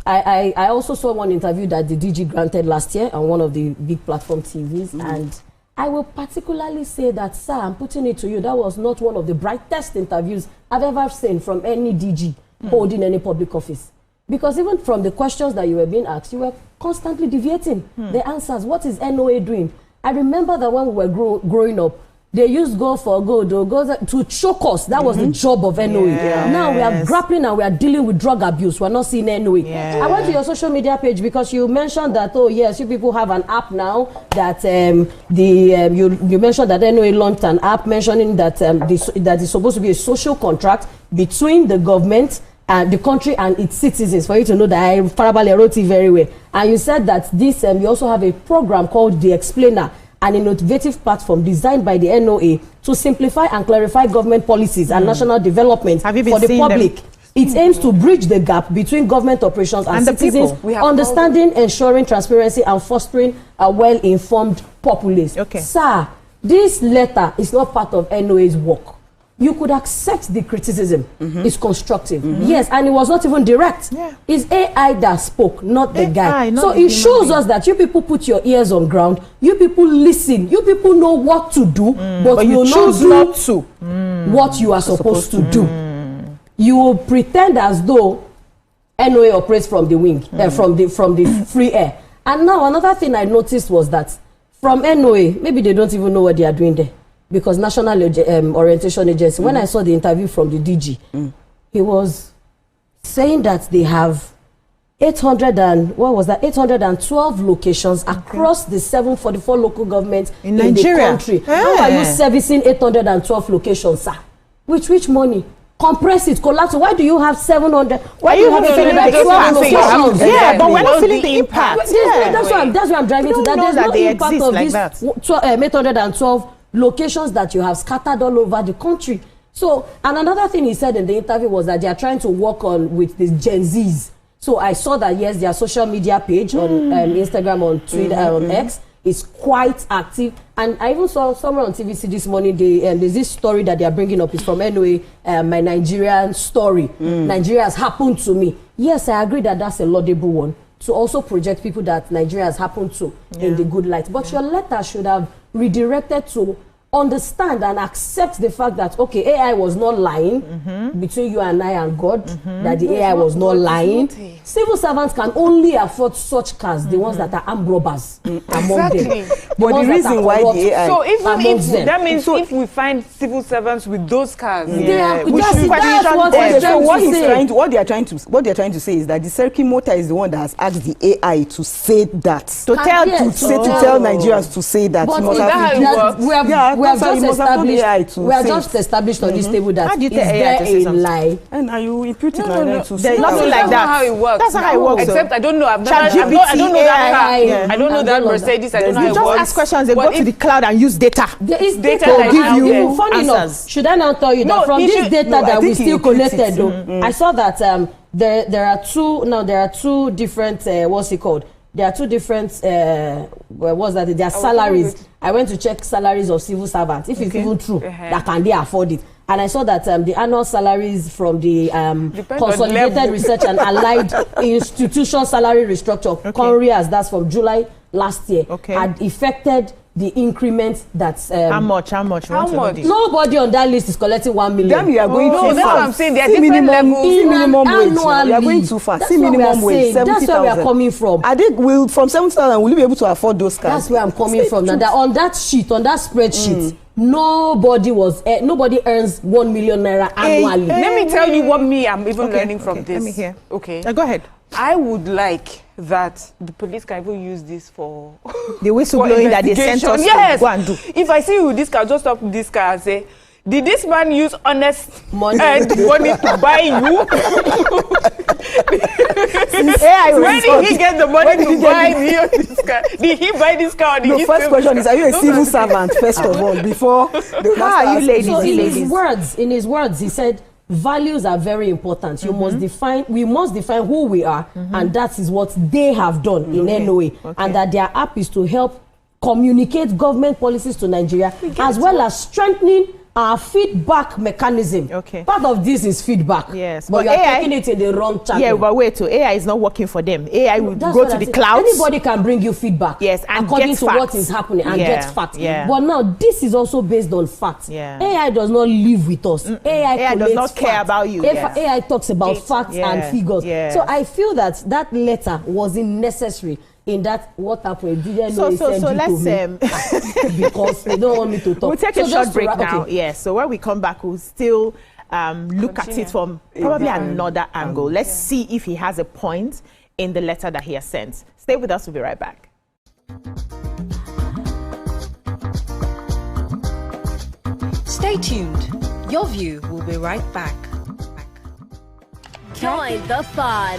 I also saw one interview that the DG granted last year on one of the big platform TVs. And I will particularly say that, sir, I'm putting it to you, that was not one of the brightest interviews I've ever seen from any DG holding any public office. Because even from the questions that you were being asked, you were constantly deviating the answers. What is NOA doing? I remember that when we were growing up, they used go for gold or go to choke us. That was the job of NOA. Now we are grappling and we are dealing with drug abuse. We're not seeing NOA. I went to your social media page because you mentioned that, oh yes, you people have an app now that you mentioned that NOA launched an app mentioning that that is supposed to be a social contract between the government and the country and its citizens, for you to know that I probably wrote it very well. And you said that this, you also have a program called The Explainer, an innovative platform designed by the NOA to simplify and clarify government policies and national development for the public. It aims to bridge the gap between government operations and citizens, understanding, ensuring transparency, and fostering a well-informed populace. Sir, this letter is not part of NOA's work. You could accept the criticism. It's constructive. Yes, and it was not even direct. It's AI that spoke, not the guy. So it shows us that you people put your ears on ground. You people listen. You people know what to do, but you choose not to what you are supposed to do. You will pretend as though NOA operates from the wing, from the free air. And now another thing I noticed was that from NOA, maybe they don't even know what they are doing there. Because National Orientation Agency, when I saw the interview from the DG, he was saying that they have 812 locations across the 744 local governments in Nigeria. The country. How are you servicing 812 locations, sir? With which money? Compress it, collapse. Why do you have 700? Why do you have 712 locations? Yeah, but we're not feeling the impact. That's what I'm driving to. That there's no impact of this 812 locations that you have scattered all over the country. So, and another thing he said in the interview was that they are trying to work on with the Gen Zs. So I saw that, yes, their social media page on Instagram, on Twitter, on X is quite active. And I even saw somewhere on TVC this morning, there's this story that they are bringing up. It's from NOA, my Nigerian story. Nigeria has happened to me. Yes, I agree that that's a laudable one, to also project people that Nigeria has happened to in the good light. But your letter should have redirected to understand and accept the fact that, okay, AI was not lying between you and I and God, that the AI was not lying. Civil servants can only afford such cars, the ones that are armed robbers among them. But the reason why the AI... So even if, that means if we find civil servants with those cars, what they are trying to say is that the circuit motor is the one that has asked the AI to say that. To tell Nigerians to say that. But we have just established on this table that is there a lie. And are you imputing nothing like that. How it works. That's how it works. Except I don't know. I don't know that car. I don't know that Mercedes. I don't know how it works. You just ask questions. They go to the cloud and use data. There is data to give you answers. Should I now tell you that from this data that we still collected, though, I saw that there are two different what's it called? There are two different their salaries. I went to check salaries of civil servants, if it's even true, that can they afford it. And I saw that the annual salaries from the Consolidated Research and Allied Institution Salary Restructure, CONRIAS, that's from July last year, had affected the increment that's how much? Nobody on that list is collecting 1 million. Then you are going no, too that's far. what I'm saying. There are See different minimum, levels. see minimum wage. You are going too far. That's See what we minimum are wage. saying. 70,000. That's where we are coming from. I think from 70,000, will you be able to afford those cars? That's where I'm coming from. Now that on that sheet, on that spreadsheet, nobody earns 1 million naira annually. Let me tell you what I'm even learning from this. Let me hear. Okay. Go ahead. I would like that the police can even use this for the whistleblowing that they sent us to go and do. If I see you with this car, just stop this car and say, did this man use honest money to buy you? Where did he get the money to buy me this car? Did he buy this car? The first question is, are you a civil servant, first of all, before the how are you ladies? So in his words, he said, values are very important. We must define who we are, and that is what they have done in NOA, and that their app is to help communicate government policies to Nigeria, as well as strengthening our feedback mechanism. Part of this is feedback. Yes, but you are taking it in the wrong channel. Yeah, but wait, AI is not working for them. AI will go to the clouds. Anybody can bring you feedback. Yes, and according get to facts. what is happening and get facts. Yeah. But now this is also based on facts. Yeah. AI does not live with us. AI does not care about you. AI talks about facts and figures. Yeah. So I feel that letter wasn't necessary. In that, what happened? Didn't know so let's because they don't want me to talk. We'll take a short break now. Yes. So when we come back, we'll still look at it from probably another angle. Let's see if he has a point in the letter that he has sent. Stay with us. We'll be right back. Stay tuned. Your view will be right back. Join the fun.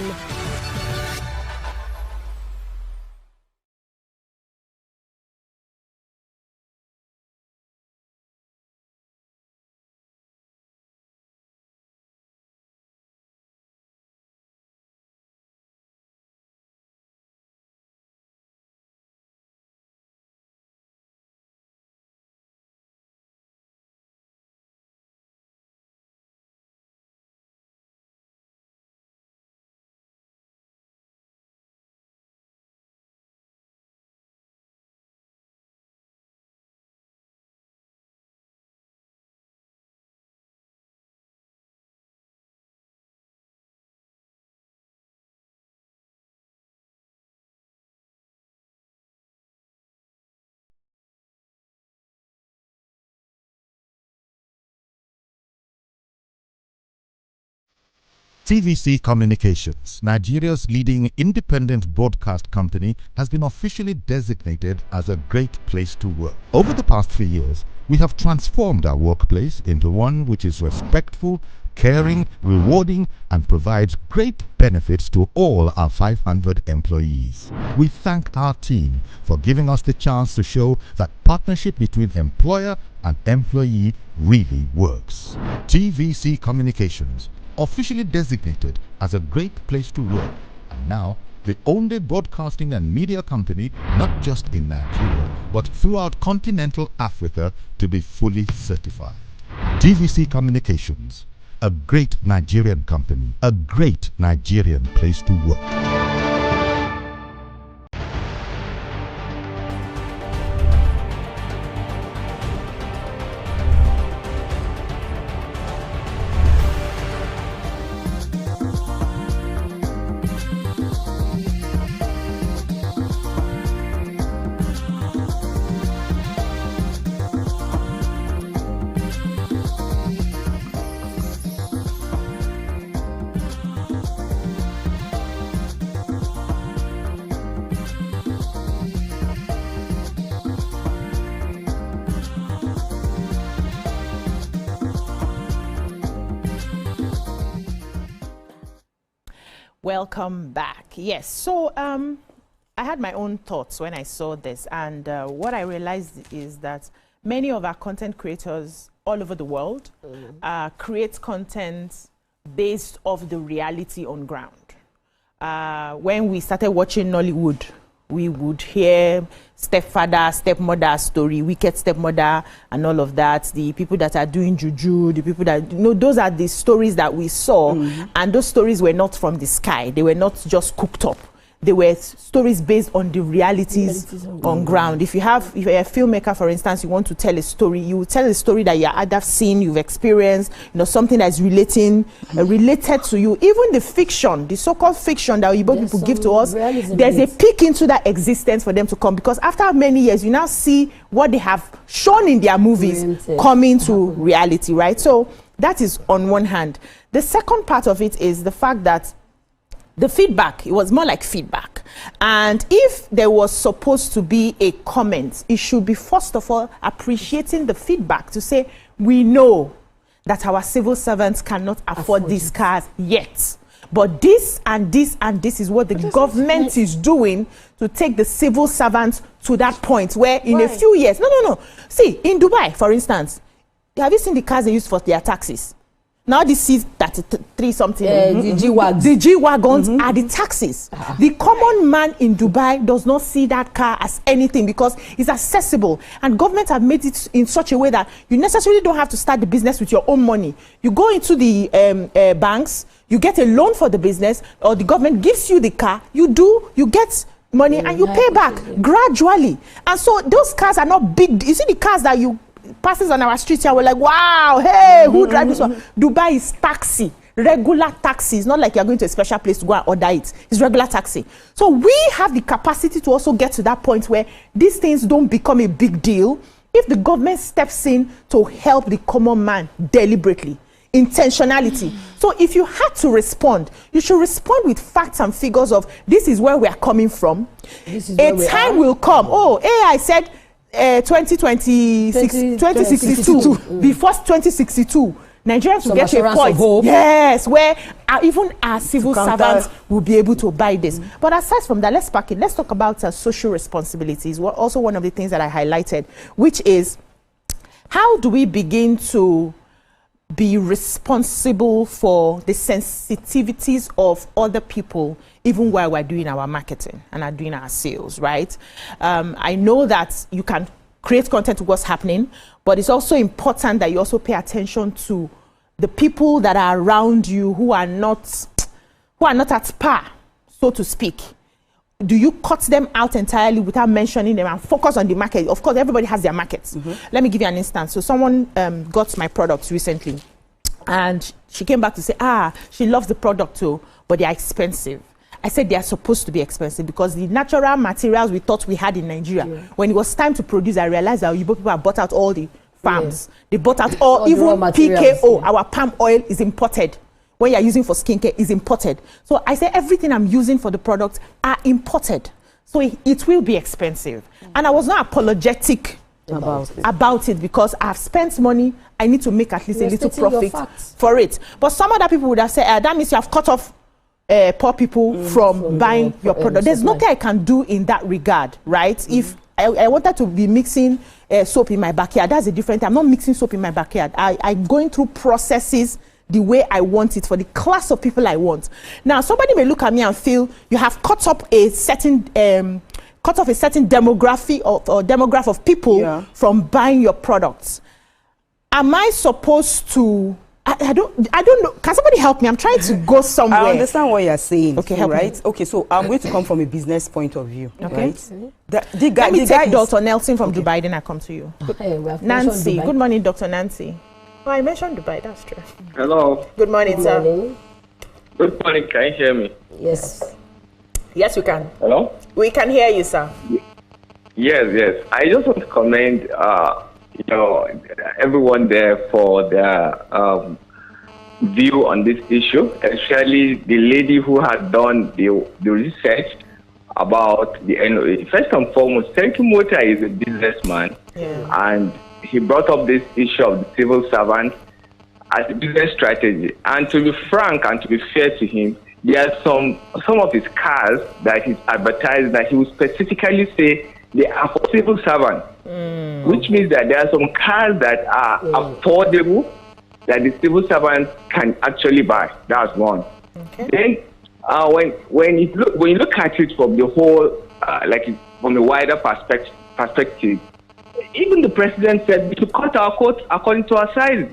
TVC Communications, Nigeria's leading independent broadcast company, has been officially designated as a great place to work. Over the past 3 years, we have transformed our workplace into one which is respectful, caring, rewarding, and provides great benefits to all our 500 employees. We thank our team for giving us the chance to show that partnership between employer and employee really works. TVC Communications, officially designated as a great place to work, and now the only broadcasting and media company, not just in Nigeria, but throughout continental Africa, to be fully certified. TVC Communications, a great Nigerian company, a great Nigerian place to work. Welcome back. Yes, so I had my own thoughts when I saw this, and what I realized is that many of our content creators all over the world create content based off the reality on ground. When we started watching Nollywood, we would hear stepfather, stepmother story, wicked stepmother, and all of that. The people that are doing juju, the people that, those are the stories that we saw. And those stories were not from the sky. They were not just cooked up. they were stories based on the realities on ground. If you're a filmmaker, for instance, you want to tell a story, you will tell a story that you've either seen, you've experienced, something that's related to you. Even the fiction, the so-called fiction that people give to us, there's a peek into that existence for them to come, because after many years, you now see what they have shown in their movies coming to reality, right? So that is on one hand. The second part of it is the fact that the feedback, it was more like feedback. And if there was supposed to be a comment, it should be, first of all, appreciating the feedback to say, we know that our civil servants cannot afford these cars yet. But this and this and this is what the government is doing to take the civil servants to that point where in a few years, no. See, in Dubai, for instance, have you seen the cars they use for their taxis? Now this C33 something, the G-Wagons. The G-Wagons are the taxis. The common man in Dubai does not see that car as anything because it's accessible. And government have made it in such a way that you necessarily don't have to start the business with your own money. You go into the banks, you get a loan for the business, or the government gives you the car, you get money and you pay back gradually. And so those cars are not big. You see the cars that you passes on our streets here, we're like, wow, hey, who drive this one? Dubai is taxi, regular taxi. It's not like you're going to a special place to go and order it. It's regular taxi. So we have the capacity to also get to that point where these things don't become a big deal if the government steps in to help the common man deliberately. Intentionality. So if you had to respond, you should respond with facts and figures of this is where we are coming from. A time will come. Oh, AI said 2062. Before 2062, Nigerians will get a point. Yes, where even our civil servants will be able to buy this. But aside from that, let's pack it. Let's talk about social responsibilities. Well, also one of the things that I highlighted, which is how do we begin to be responsible for the sensitivities of other people, even while we're doing our marketing and are doing our sales, right? I know that you can create content to what's happening, but it's also important that you also pay attention to the people that are around you who are not at par, so to speak. Do you cut them out entirely without mentioning them and focus on the market? Of course, everybody has their markets. Let me give you an instance. So someone got my products recently, and she came back to say, she loves the product too, but they are expensive. I said they are supposed to be expensive because the natural materials we thought we had in Nigeria, when it was time to produce, I realized that Igbo people have bought out all the farms. They bought out all even PKO, our palm oil is imported. What you're using for skincare is imported. So I say everything I'm using for the products are imported. So it will be expensive. And I was not apologetic about it because I've spent money. I need to make at least a little profit for it. But some other people would have said, that means you have cut off poor people from buying your product. There's nothing I can do in that regard, right? If I wanted to be mixing soap in my backyard, that's a different thing. I'm not mixing soap in my backyard. I'm going through processes the way I want it for the class of people I want. Now, somebody may look at me and feel you have cut off a certain demography or demographic of people from buying your products. Am I supposed to? I don't know. Can somebody help me? I'm trying to go somewhere. I understand what you're saying. Okay, help right? me. Okay, so I'm going to come from a business point of view. Okay. Right? The guy, Let me take Dr. Nelson from Dubai, then I come to you. Nancy. Good morning, Dr. Nancy. Oh, I mentioned Dubai, that's true. Hello. Good morning, sir. Good morning, can you hear me? Yes. Yes, we can. Hello? We can hear you, sir. Yes. I just want to commend, everyone there for their view on this issue, especially the lady who had done the research about the NOA. First and foremost, Senki Mota is a businessman, and he brought up this issue of the civil servant as a business strategy. And to be frank and to be fair to him, there are some of his cars that he's advertised that he will specifically say they are for civil servants, which means that there are some cars that are affordable that the civil servants can actually buy. That's one. Okay. Then when you look at it from the whole, from a wider perspective, even the president said we should cut our coats according to our size.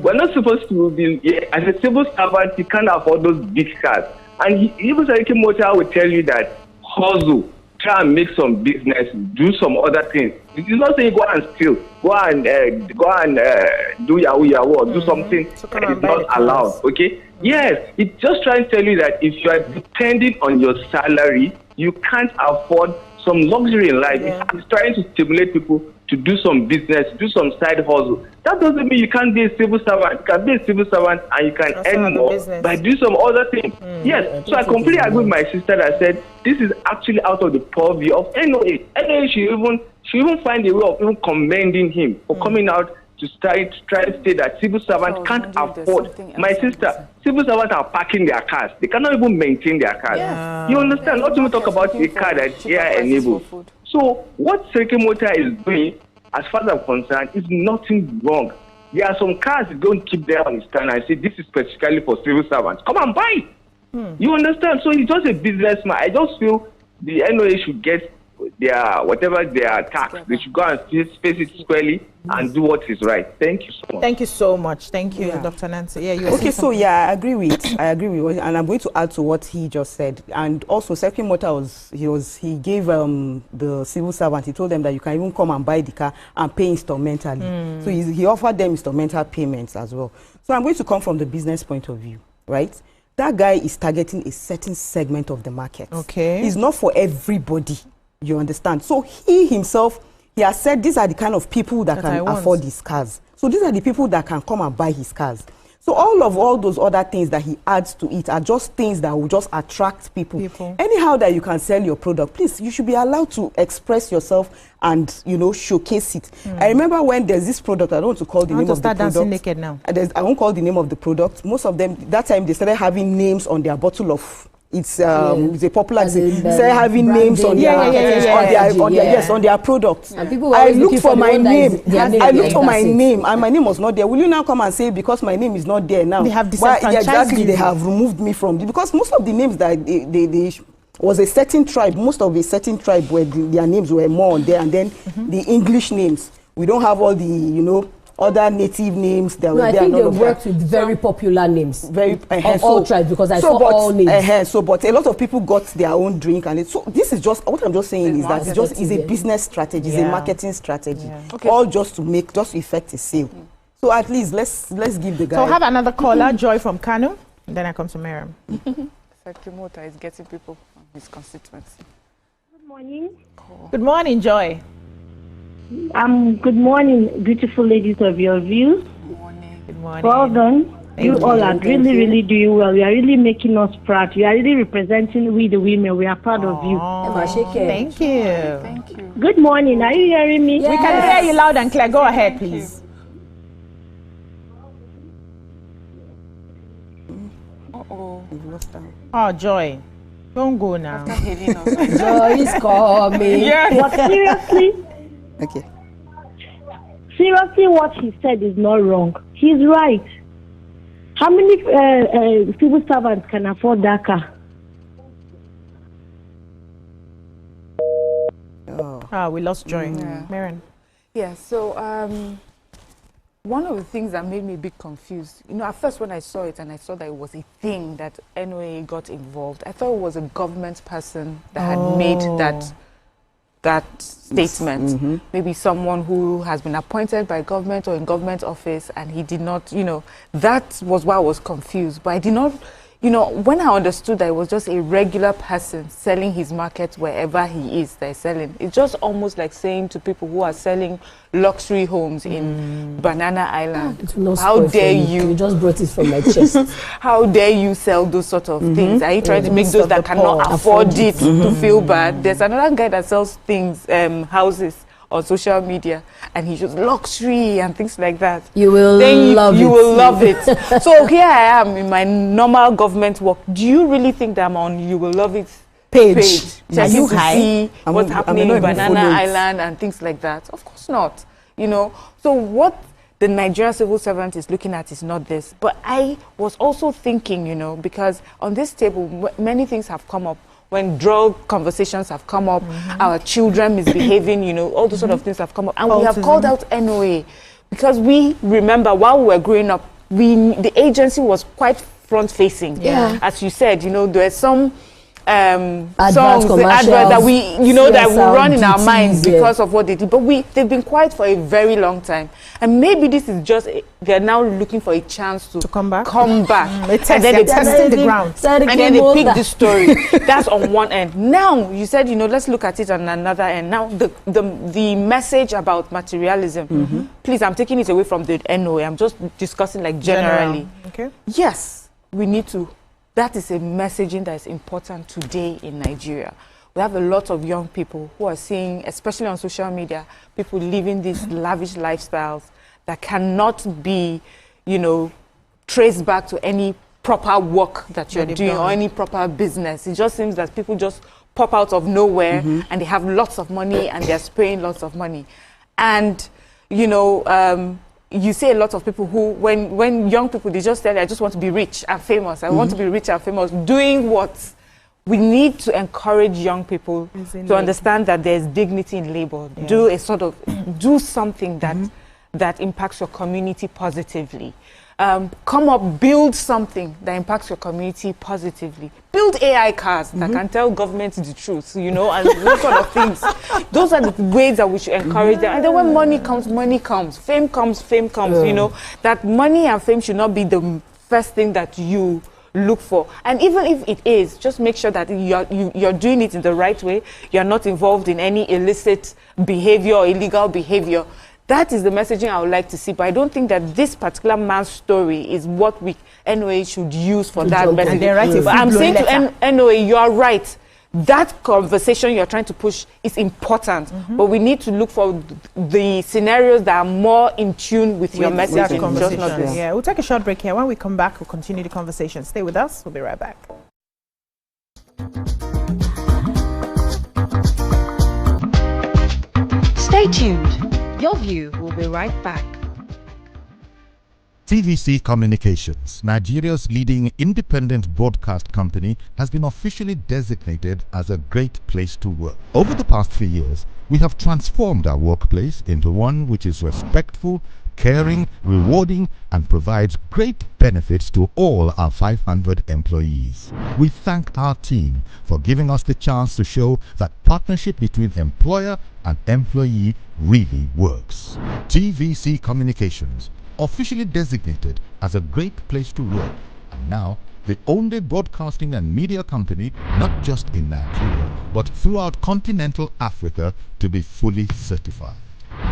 We're not supposed to be, as a civil servant, you can't afford those big cars. And even Senki Mota will tell you that hustle, try and make some business, do some other things. It's not saying go and steal, go and do yahoo or do something that is not allowed. Okay? Yes, it's just trying to tell you that if you are depending on your salary, you can't afford some luxury in life. It's trying to stimulate people to do some business, do some side hustle. That doesn't mean you can't be a civil servant. You can be a civil servant and you can earn more by doing some other things. Yes, so I completely agree with my sister that said this is actually out of the purview of NOA. NOA should even find a way of even commending him for coming out to try to say that civil servants can't afford. My sister, civil servants are parking their cars. They cannot even maintain their cars. You understand? Not even talk about a car that AI enabled. So what Seriki Motor is doing, as far as I'm concerned, is nothing wrong. There are some cars that don't keep there on the stand and say this is specifically for civil servants. Come and buy it. You understand? So he's just a businessman. I just feel the NOA should get their whatever their tax. They should go and face it squarely and do what is right. Thank you so much. Thank you so much. Thank you, Dr. Nancy. Yeah, you okay, so I agree with and I'm going to add to what he just said. And also Seriki Motor he gave the civil servant, he told them that you can even come and buy the car and pay instrumentally. So he offered them instrumental payments as well. So I'm going to come from the business point of view, right? That guy is targeting a certain segment of the market. Okay. It's not for everybody. You understand? So he himself, he has said these are the kind of people that can afford his cars. So these are the people that can come and buy his cars. So all those other things that he adds to it are just things that will just attract people. Anyhow that you can sell your product, please, you should be allowed to express yourself and, showcase it. I remember when there's this product, I don't want to call the name of the product. Dancing naked now. I won't call the name of the product. Most of them, that time they started having names on their bottle of it's a popular thing. Started having names on their products. And people I looked for my name. I looked for my name, and my name was not there. Will you now come and say because my name is not there now? They have disenfranchised you. They have removed me from because most of the names that they was a certain tribe. Most of a certain tribe where their names were more on there, and then the English names. We don't have all the other native names that were there. I think they worked with very popular names. Of all tribes, because I saw all names. But a lot of people got their own drink, and so this is just what I'm just saying is that it's a business strategy, it's a marketing strategy, all just to effect a sale. So at least let's give the guy. So have another caller, Joy from Kano, and then I come to Miriam. Seriki Motor is getting people from his constituency. Good morning. Good morning, Joy. Good morning, beautiful ladies of your view. Good morning. Good morning. Well done. You all are really doing well. You are really making us proud. You are really representing we the women. We are proud of you. Thank you. Thank you. Good morning. Are you hearing me? Yes. We can hear you loud and clear. Go ahead, please. Oh, Joy. Don't go now. Joy is coming. But seriously? Okay. Seriously, what he said is not wrong. He's right. How many civil servants can afford that car? We lost Joy. Miriam. Yeah, so one of the things that made me a bit confused, at first when I saw it and I saw that it was a thing that NOA got involved, I thought it was a government person that had made that statement. Maybe someone who has been appointed by government or in government office, and he did not, that was why I was confused. But I did not, when I understood that it was just a regular person selling his market wherever he is, they're selling. It's just almost like saying to people who are selling luxury homes in Banana Island, how dare you? You just brought it from my chest. How dare you sell those sort of things? Are you trying to make those that cannot afford it to feel bad? There's another guy that sells things, houses on social media, and he shows luxury and things like that. You will love it. You will love it. So here I am in my normal government work. Do you really think that I'm on You Will Love It page? Checking to see what's happening in Banana Island and things like that? Of course not. So what the Nigerian civil servant is looking at is not this. But I was also thinking, because on this table, many things have come up. When drug conversations have come up, our children misbehaving, all those sort of things have come up. And we have called out NOA because we remember while we were growing up, the agency was quite front-facing. As you said, there's some songs, the adverts that we, that we run in our minds because of what they did. But they've been quiet for a very long time. And maybe this is just, they're now looking for a chance to come back. And then they're testing the ground. And then they pick this story. That's on one end. Now, you said, let's look at it on another end. Now, the message about materialism, please, I'm taking it away from the NOA. I'm just discussing like generally. Okay. Yes, we need to. That is a messaging that is important today in Nigeria. We have a lot of young people who are seeing, especially on social media, people living these lavish lifestyles that cannot be, traced back to any proper work that you're doing or any proper business. It just seems that people just pop out of nowhere and they have lots of money and they're spraying lots of money. And, you see a lot of people who, when young people, they just tell you, I just want to be rich and famous. I want to be rich and famous. Doing what? We need to encourage young people to understand that there's dignity in labor. Yeah. Do something that impacts your community positively. Come up, build something that impacts your community positively. Build AI cars that can tell government the truth, and those sort of things. Those are the ways that we should encourage them. And then when money comes, fame comes, that money and fame should not be the first thing that you look for. And even if it is, just make sure that you're doing it in the right way. You're not involved in any illicit behavior or illegal behavior. That is the messaging I would like to see, but I don't think that this particular man's story is what NOA should use for that message. But I'm saying to NOA, you are right. That conversation you're trying to push is important, but we need to look for the scenarios that are more in tune with your message. Yeah, we'll take a short break here. When we come back, we'll continue the conversation. Stay with us. We'll be right back. Stay tuned. Your View will be right back. TVC Communications, Nigeria's leading independent broadcast company, has been officially designated as a great place to work. Over the past few years, we have transformed our workplace into one which is respectful, caring, rewarding, and provides great benefits to all our 500 employees. We thank our team for giving us the chance to show that partnership between employer and employee really works. TVC Communications, officially designated as a great place to work, and now the only broadcasting and media company, not just in Nigeria, but throughout continental Africa, to be fully certified.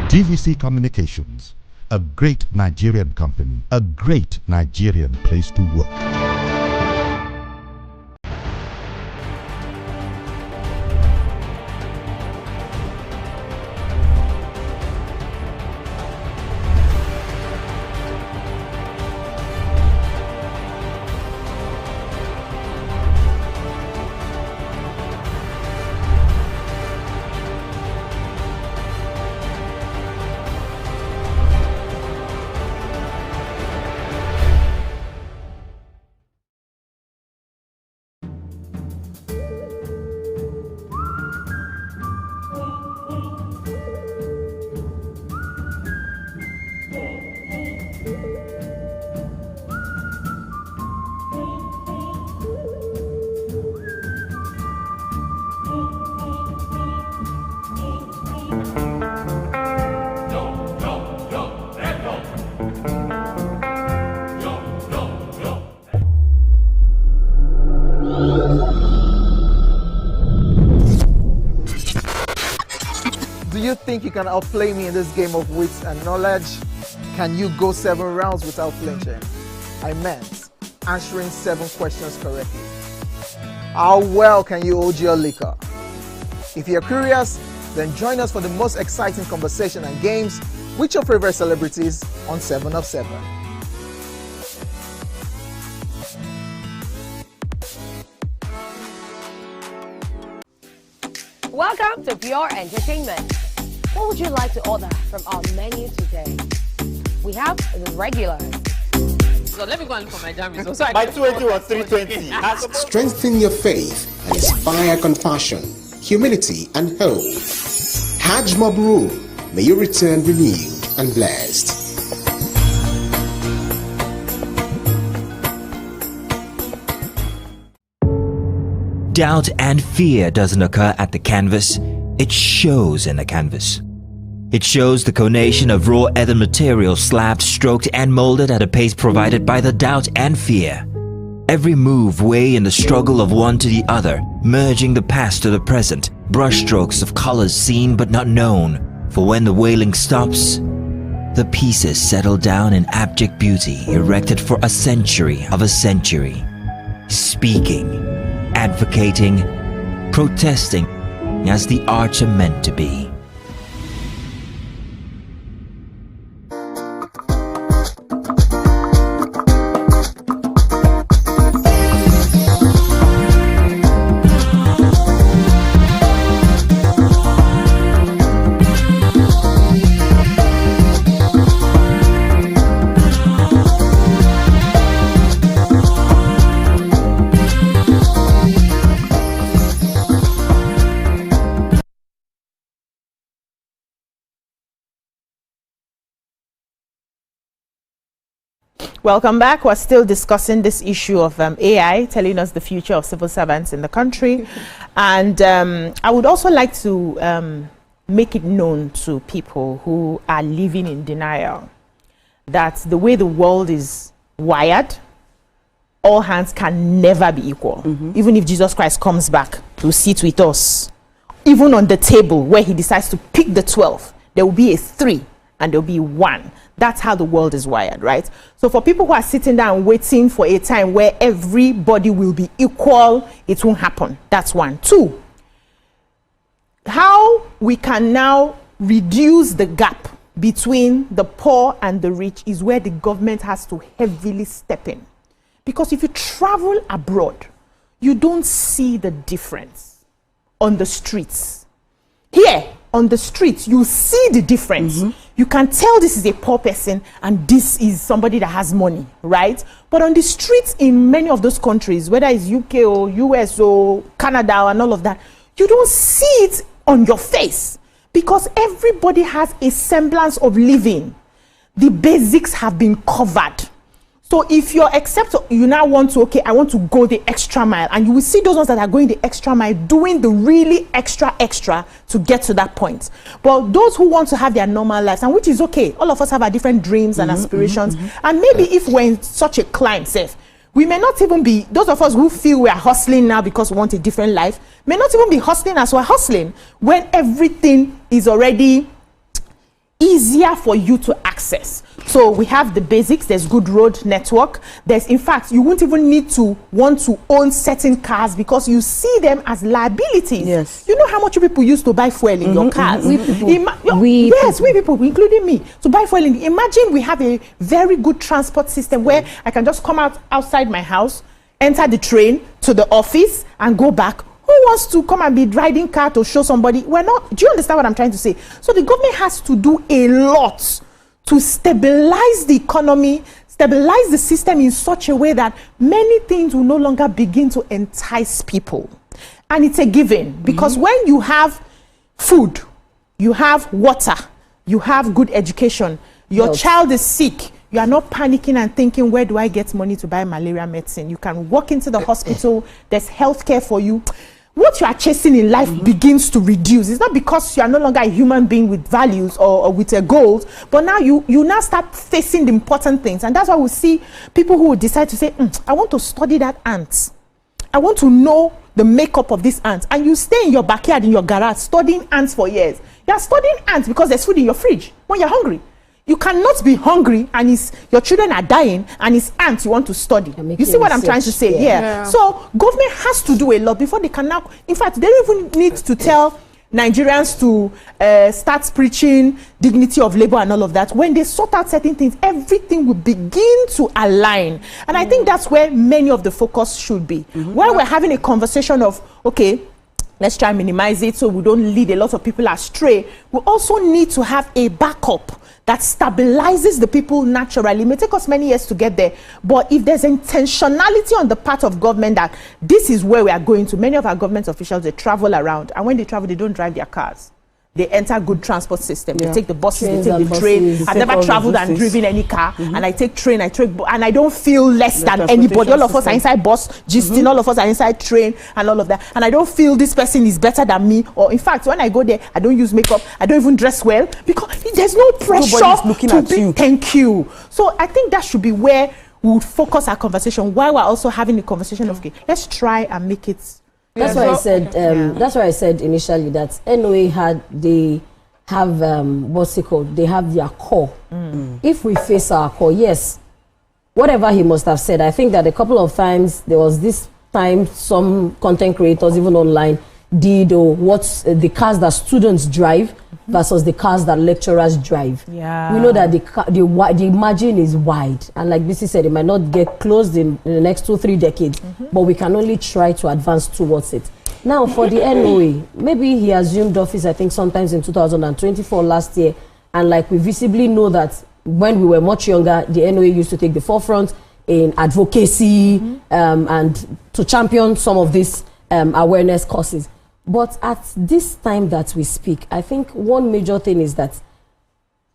TVC Communications, a great Nigerian company, a great Nigerian place to work. Do you think you can outplay me in this game of wits and knowledge? Can you go 7 rounds without flinching? I meant answering 7 questions correctly. How well can you hold your liquor? If you're curious, then join us for the most exciting conversation and games with your favorite celebrities on 7 of 7. Welcome to Pure Entertainment. What would you like to order from our menu today? We have the regular. So let me go and look for my jam results. So My 280 was 320. Strengthen your faith and inspire compassion, humility, and hope. Hajj Mabrur, may you return renewed and blessed. doubt and fear doesn't occur at the canvas, it shows in the canvas. It shows the conation of raw earthen material slabbed, stroked and molded at a pace provided by the doubt and fear. Every move way in the struggle of one to the other, merging the past to the present, brushstrokes of colors seen but not known. For when the wailing stops, the pieces settle down in abject beauty erected for a century of a century. Speaking, advocating, protesting as the arts are meant to be. Welcome back. We're still discussing this issue of AI telling us the future of civil servants in the country. And I would also like to make it known to people who are living in denial that the way the world is wired, all hands can never be equal. Even if Jesus Christ comes back to sit with us, even on the table where he decides to pick the 12, there will be a 3 and there will be 1. That's how the world is wired, right? So for people who are sitting down waiting for a time where everybody will be equal, it won't happen. That's 1. 2, how we can now reduce the gap between the poor and the rich is where the government has to heavily step in. Because if you travel abroad, you don't see the difference on the streets. Here, on the streets, you see the difference. You can tell this is a poor person and this is somebody that has money, right? But on the streets in many of those countries, whether it's UK or US or Canada and all of that, you don't see it on your face because everybody has a semblance of living. The basics have been covered. So if you're you now want to, okay, I want to go the extra mile, and you will see those ones that are going the extra mile doing the really extra to get to that point. But those who want to have their normal lives, and which is okay, all of us have our different dreams and aspirations, and maybe if we're in such a climb, safe, we may not even be, those of us who feel we are hustling now because we want a different life, may not even be hustling as we're hustling when everything is already easier for you to access. So we have the basics. There's good road network. There's, in fact, you won't even need to want to own certain cars because you see them as liabilities. Yes. You know how much people used to buy fuel in your cars? We people, including me, to buy fuel. Imagine we have a very good transport system where I can just come outside my house, enter the train to the office and go back. Who wants to come and be riding car to show somebody? We're not. Do you understand what I'm trying to say? So the government has to do a lot to stabilize the economy, stabilize the system in such a way that many things will no longer begin to entice people. And it's a given because when you have food, you have water, you have good education, your child is sick, you are not panicking and thinking, where do I get money to buy malaria medicine? You can walk into the hospital, there's healthcare for you. What you are chasing in life begins to reduce. It's not because you are no longer a human being with values or with a goals, but now you now start facing the important things. And that's why we see people who will decide to say, I want to study that ant. I want to know the makeup of this ant. And you stay in your backyard, in your garage, studying ants for years. You are studying ants because there's food in your fridge when you're hungry. You cannot be hungry and your children are dying and it's ants you want to study. You see what I'm trying to say? Yeah. So government has to do a lot before they can now, in fact, they don't even need to tell Nigerians to start preaching dignity of labor and all of that. When they sort out certain things, everything will begin to align. And I think that's where many of the focus should be. While we're having a conversation of, okay, let's try and minimize it so we don't lead a lot of people astray, we also need to have a backup that stabilizes the people naturally. It may take us many years to get there, but if there's intentionality on the part of government that this is where we are going to, many of our government officials, they travel around, and when they travel, they don't drive their cars. they enter good transport system. Yeah. They take the buses, Trains they take and the train. buses, I've take never all the traveled and buses. driven any car, and I take train, and I don't feel less than anybody. All of us are inside bus, gisting, all of us are inside train, and all of that. And I don't feel this person is better than me. Or in fact, when I go there, I don't use makeup. I don't even dress well because there's no pressure looking to at be. you. Thank you. So I think that should be where we would focus our conversation while we're also having the conversation of, okay, let's try and make it. That's why I said. That's why I said initially that NOA they have what's it called? They have their core. If we face our core, yes, whatever he must have said, I think that a couple of times there was this time some content creators even online did what's the cars that students drive versus the cars that lecturers drive. Yeah. We know that the margin is wide, and like BC said, it might not get closed in the next 2-3 decades, but we can only try to advance towards it. Now, for the NOA, maybe he assumed office, I think, sometimes in 2024 last year, and like we visibly know that when we were much younger, the NOA used to take the forefront in advocacy and to champion some of these awareness causes. But at this time that we speak, I think one major thing is that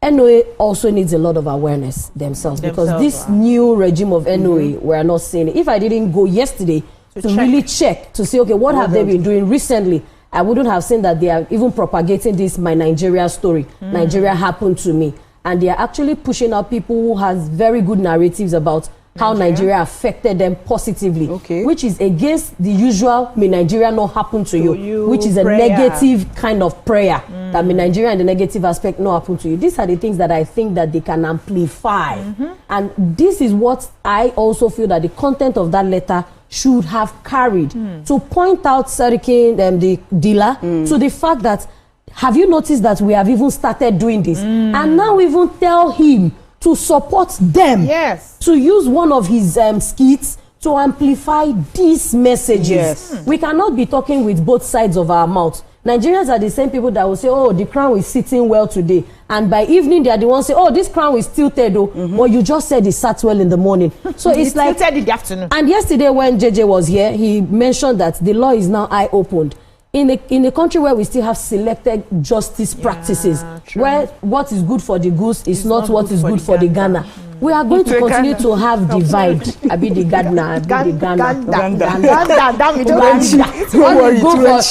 NOA also needs a lot of awareness themselves because this new regime of NOA, we're not seeing it. If I didn't go yesterday to really check to see, okay, what have they been doing recently, I wouldn't have seen that they are even propagating this My Nigeria story. Nigeria happened to me. And they are actually pushing out people who has very good narratives about how Nigeria affected them positively, which is against the usual "may Nigeria not happen to you," which is a negative kind of prayer that "may Nigeria and the negative aspect not happen to you." These are the things that I think that they can amplify, and this is what I also feel that the content of that letter should have carried to point out Sarikin, the dealer, to the fact that, have you noticed that we have even started doing this, and now even tell him to support them. Yes. To use one of his skits to amplify these messages. Yes. We cannot be talking with both sides of our mouth. Nigerians are the same people that will say, oh, the crown is sitting well today. And by evening, they are the ones say, oh, this crown is tilted, though. But you just said it sat well in the morning. So it's like... tilted in the afternoon. And yesterday when JJ was here, he mentioned that the law is now eye-opened. In a country where we still have selected justice practices, where what is good for the goose is not what is good for the Ghana. We are going to continue to have divide. I be the Ghana,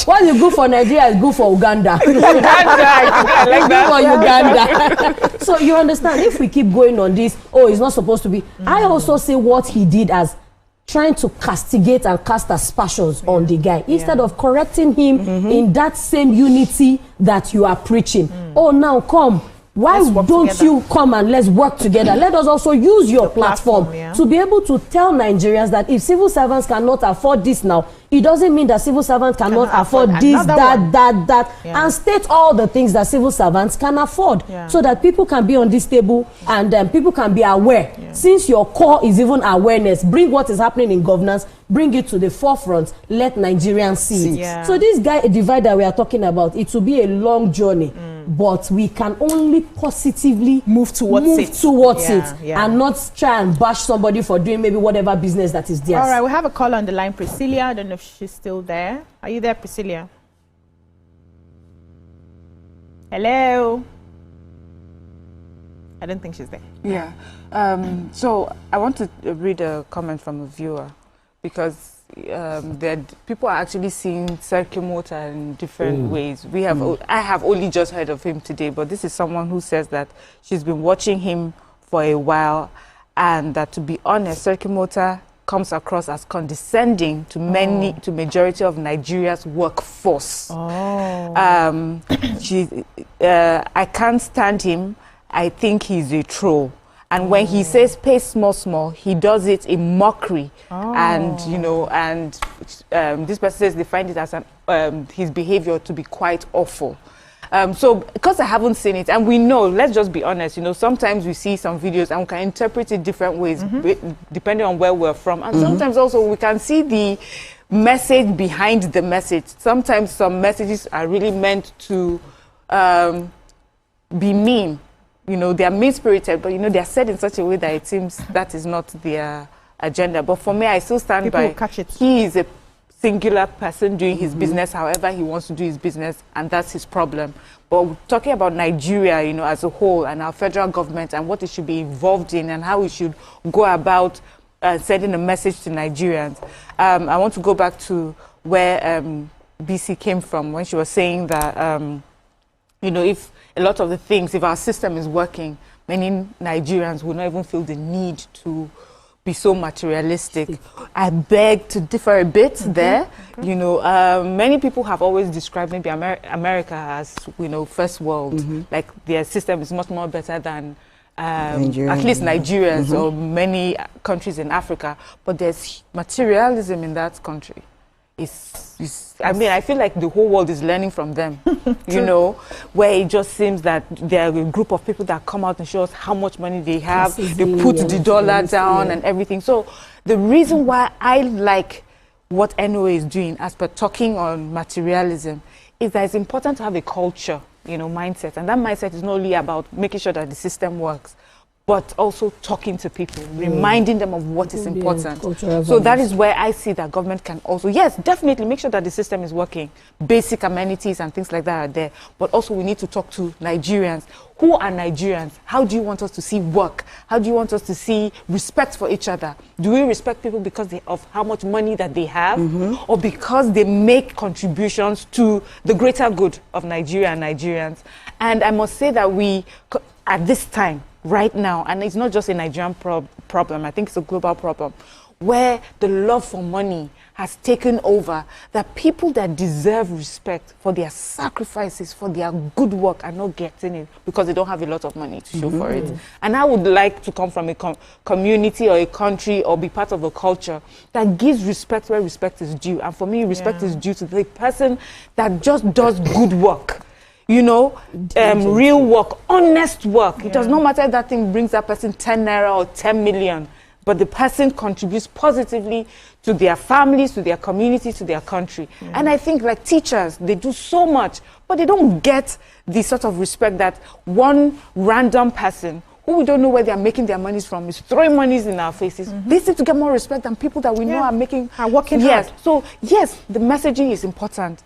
What is good for Nigeria is good for Uganda. Uganda. So you understand, if we keep going on this, oh, it's not supposed to be. I also see what he did as trying to castigate and cast aspersions on the guy instead of correcting him in that same unity that you are preaching. Oh, now come. Why don't you come and let's work together? Let us also use your platform to be able to tell Nigerians that if civil servants cannot afford this now, it doesn't mean that civil servants cannot afford this, that, and state all the things that civil servants can afford so that people can be on this table and people can be aware. Since your core is even awareness, bring what is happening in governance, bring it to the forefront, let Nigerians see it. So this divide that we are talking about, it will be a long journey. But we can only positively move towards it and not try and bash somebody for doing maybe whatever business that is theirs. All right, we have a caller on the line, Priscilla. I don't know if she's still there. Are you there, Priscilla? Hello? I don't think she's there. Yeah. So I want to read a comment from a viewer because people are actually seeing Serkimota in different ways. I have only just heard of him today, but this is someone who says that she's been watching him for a while, and that, to be honest, Serkimota comes across as condescending to majority of Nigeria's workforce. I can't stand him. I think he's a troll. And when he says pay small, small, he does it in mockery. And, this person says they find it as his behavior to be quite awful. So, because I haven't seen it, and we know, let's just be honest, sometimes we see some videos and we can interpret it different ways, depending on where we're from. And sometimes also we can see the message behind the message. Sometimes some messages are really meant to be mean. They are mean-spirited, but, they are said in such a way that it seems that is not their agenda. But for me, I still stand by. He is a singular person doing his business however he wants to do his business, and that's his problem. But we're talking about Nigeria, you know, as a whole, and our federal government and what it should be involved in and how we should go about sending a message to Nigerians. I want to go back to where BC came from when she was saying that, you know, if a lot of the things, if our system is working, many Nigerians will not even feel the need to be so materialistic. I beg to differ a bit there. You know, many people have always described maybe America as, you know, first world. Like their system is much more better than at least Nigerians or many countries in Africa. But there's materialism in that country. I mean, I feel like the whole world is learning from them, you know, where it just seems that there are a group of people that come out and show us how much money they have, they put the dollar down and everything. So the reason why I like what NOA is doing as per talking on materialism is that it's important to have a culture, you know, mindset. And that mindset is not only about making sure that the system works, but also talking to people, reminding them of what is important. So that is where I see that government can also, yes, definitely make sure that the system is working. Basic amenities and things like that are there. But also we need to talk to Nigerians. Who are Nigerians? How do you want us to see work? How do you want us to see respect for each other? Do we respect people because of how much money that they have? Or because they make contributions to the greater good of Nigeria and Nigerians? And I must say that we, at this time, right now, and it's not just a Nigerian problem, I think it's a global problem, where the love for money has taken over, that people that deserve respect for their sacrifices, for their good work, are not getting it because they don't have a lot of money to show for it. And I would like to come from a community or a country or be part of a culture that gives respect where respect is due. And for me, respect is due to the person that just does good work. You know, real work, honest work. It does not matter if that thing brings that person 10 naira or 10 million, but the person contributes positively to their families, to their community, to their country. And I think like teachers, they do so much, but they don't get the sort of respect that one random person who we don't know where they're making their monies from is throwing monies in our faces. They seem to get more respect than people that we know are working hard. So yes, the messaging is important.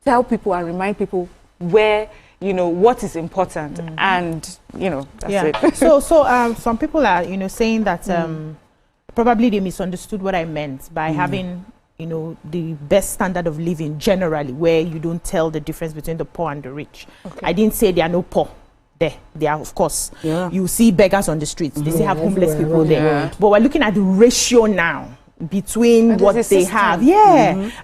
Tell people and remind people where, you know, what is important, and, you know, that's it. So some people are, you know, saying that probably they misunderstood what I meant by having, you know, the best standard of living generally, where you don't tell the difference between the poor and the rich. I didn't say there are no poor. There are, of course. You see beggars on the streets. They still have homeless people there. But we're looking at the ratio now between what they have,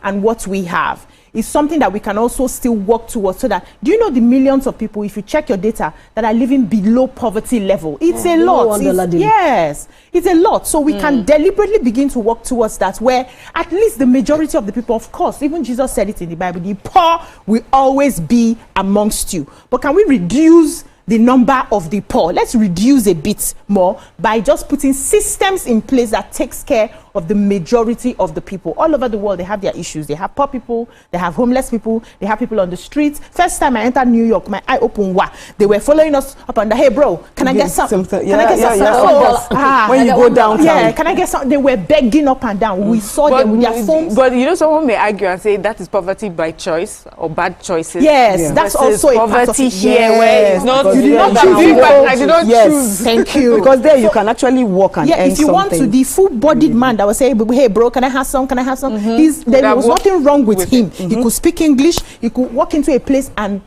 and what we have. Is something that we can also still work towards, so that, do you know the millions of people, if you check your data, that are living below poverty level? It's a lot. Yes, it's a lot. So we can deliberately begin to work towards that, where at least the majority of the people, of course, even Jesus said it in the Bible, the poor will always be amongst you. But can we reduce the number of the poor? Let's reduce a bit more by just putting systems in place that takes care of the majority of the people. All over the world, they have their issues. They have poor people, they have homeless people, they have people on the streets. First time I entered New York, my eye opened. They were following us up on the, hey bro, can I get some? Can I get some? When you go downtown. Can I get some? They were begging up and down. We saw them with their phones. But you know, someone may argue and say that is poverty by choice or bad choices. Yes, that's also poverty here, where it's not. You did not choose. Thank you. Because there you can actually walk and earn if you something. want to, the full-bodied man that will say, hey bro, can I have some? Can I have some? There was nothing wrong with him. He could speak English. He could walk into a place and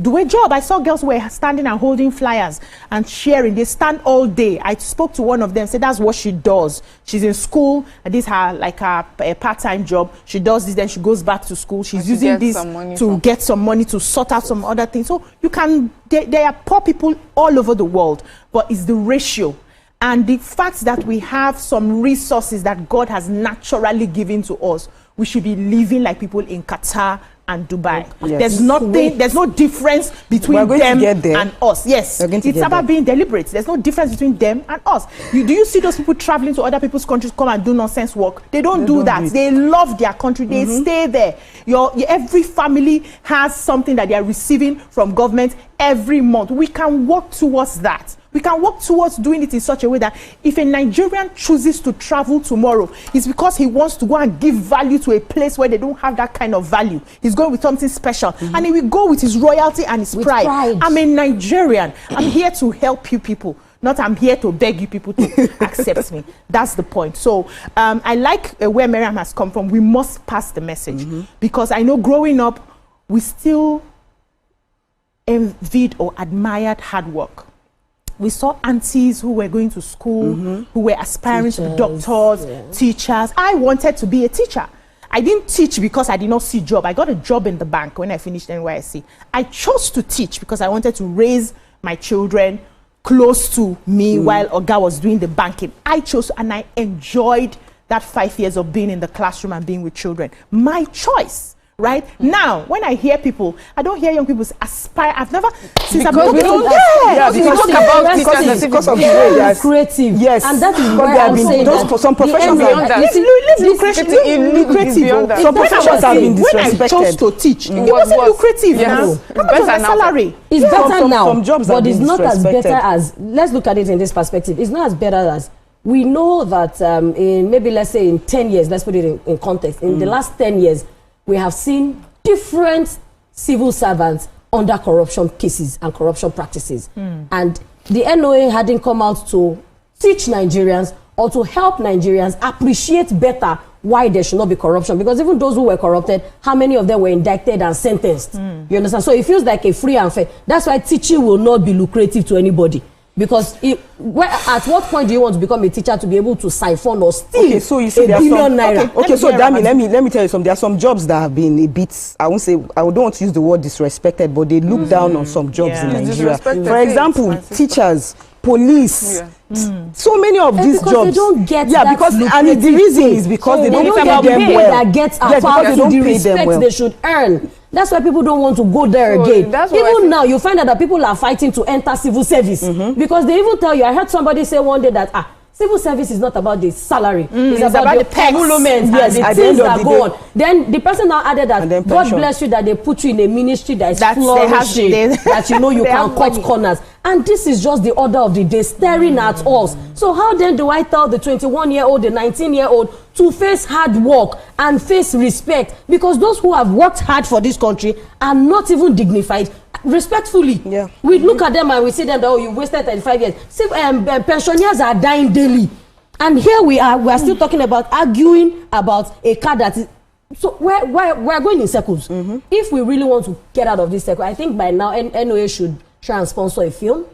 do a job. I saw girls who were standing and holding flyers and sharing. They stand all day. I spoke to one of them, said that's what she does. She's in school, and this is her like a part-time job. She does this, then she goes back to school. She's using this to get some money to sort out some other things. So you can, there are poor people all over the world, but it's the ratio. And the fact that we have some resources that God has naturally given to us, we should be living like people in Qatar and Dubai. There's no difference between them and us. Yes, it's about being deliberate. There's no difference between them and us. Do you see those people traveling to other people's countries, come and do nonsense work? They don't do that. They love their country. They stay there. Every family has something that they are receiving from government every month. We can work towards that. We can work towards doing it in such a way that if a Nigerian chooses to travel tomorrow, it's because he wants to go and give value to a place where they don't have that kind of value. He's going with something special. And he will go with his royalty and his pride. I'm a Nigerian. I'm here to help you people. Not I'm here to beg you people to accept me. That's the point. So I like where Miriam has come from. We must pass the message. Because I know growing up, we still envied or admired hard work. We saw aunties who were going to school, who were aspiring to be doctors, teachers. I wanted to be a teacher. I didn't teach because I did not see a job. I got a job in the bank when I finished NYSC. I chose to teach because I wanted to raise my children close to me while Oga was doing the banking. I chose, and I enjoyed that 5 years of being in the classroom and being with children. My choice. Right now, when I hear people, I don't hear young people aspire. I've never since I've been because of the way they are creative. Yes, and that is why I'm saying that for some professions lucrative. Some professions have been disrespected. When I chose to teach, it wasn't lucrative. How much was my salary? It's better now, some jobs but it's not as better as. Let's look at it in this perspective. It's not as better as. We know that in maybe let's say in 10 years, let's put it in context. In the last 10 years. We have seen different civil servants under corruption cases and corruption practices. And the NOA hadn't come out to teach Nigerians or to help Nigerians appreciate better why there should not be corruption. Because even those who were corrupted, how many of them were indicted and sentenced? You understand? So it feels like a free and fair. That's why teaching will not be lucrative to anybody. Because at what point do you want to become a teacher to be able to siphon or steal so you see $1 billion naira? Okay, so Dami, let me tell you something. There are some jobs that have been a bit, I don't want to use the word disrespected, but they look down on some jobs in Nigeria. For example, teachers, police, so many of these jobs. They don't get because and the reason is because they don't pay them well. That gets because they don't pay them well. They should earn. That's why people don't want to go there again. Even now, you find out that people are fighting to enter civil service because they even tell you. I heard somebody say one day that civil service is not about the salary. It's about the emoluments and the things that go on. Then the person now added that God bless you that they put you in a ministry that is flourishing, that you know you can cut corners. And this is just the order of the day staring at us. So how then do I tell the 21-year-old, the 19-year-old to face hard work and face respect? Because those who have worked hard for this country are not even dignified. Respectfully, we look at them and we see them that, oh, you wasted 35 years. See, pensioners are dying daily. And here we are still talking about arguing about a car that is. So we're going in circles. If we really want to get out of this circle, I think by now NOA should try and sponsor a film.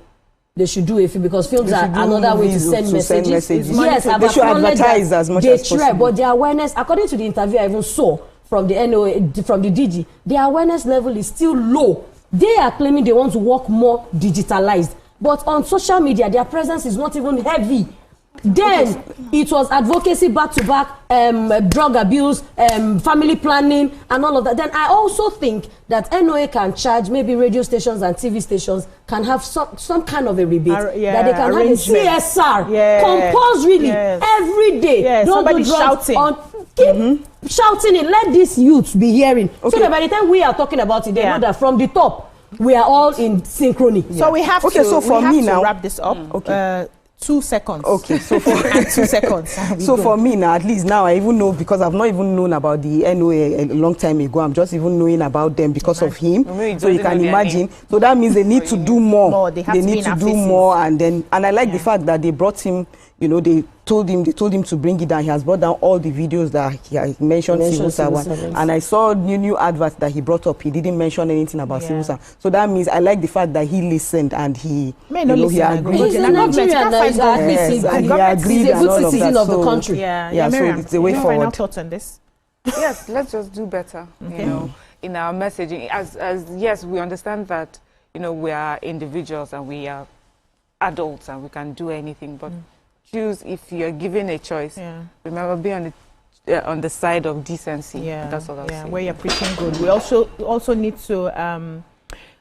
They should do a film because films are another way to send messages. Yes, they should advertise as much as possible. But their awareness, according to the interview I even saw from the NOA, from the DG, their awareness level is still low. They are claiming they want to work more digitalized, but on social media, their presence is not even heavy. Then it was advocacy back to back, drug abuse, family planning, and all of that. Then I also think that NOA can charge, maybe radio stations and TV stations can have some kind of a rebate that they can have a CSR compulsorily every day. Don't somebody shouting. Keep shouting it. Let these youths be hearing. So that by the time we are talking about it, they know that from the top, we are all in synchrony. So we have to wrap this up. 2 seconds. Okay, so for 2 seconds. So for me now, at least now I even know, because I've not even known about the NOA a long time ago. I'm just even knowing about them because of him. So you can imagine. So that means they need to do more. They need to do more, and I like the fact that they brought him. You know, they told him to bring it down. He has brought down all the videos that he mentioned civil servant. And I saw new adverts that he brought up. He didn't mention anything about civil servant. So that means I like the fact that he listened and he agreed. He's a Nigerian that is He's a good citizen of the country. So it's the way forward. Final thoughts on this? Yes, let's just do better. You know, in our messaging, as yes, we understand that we are individuals and we are adults and we can do anything, but choose if you're given a choice. Remember, be on the side of decency. That's what I'll say. Where you're preaching good. We also need to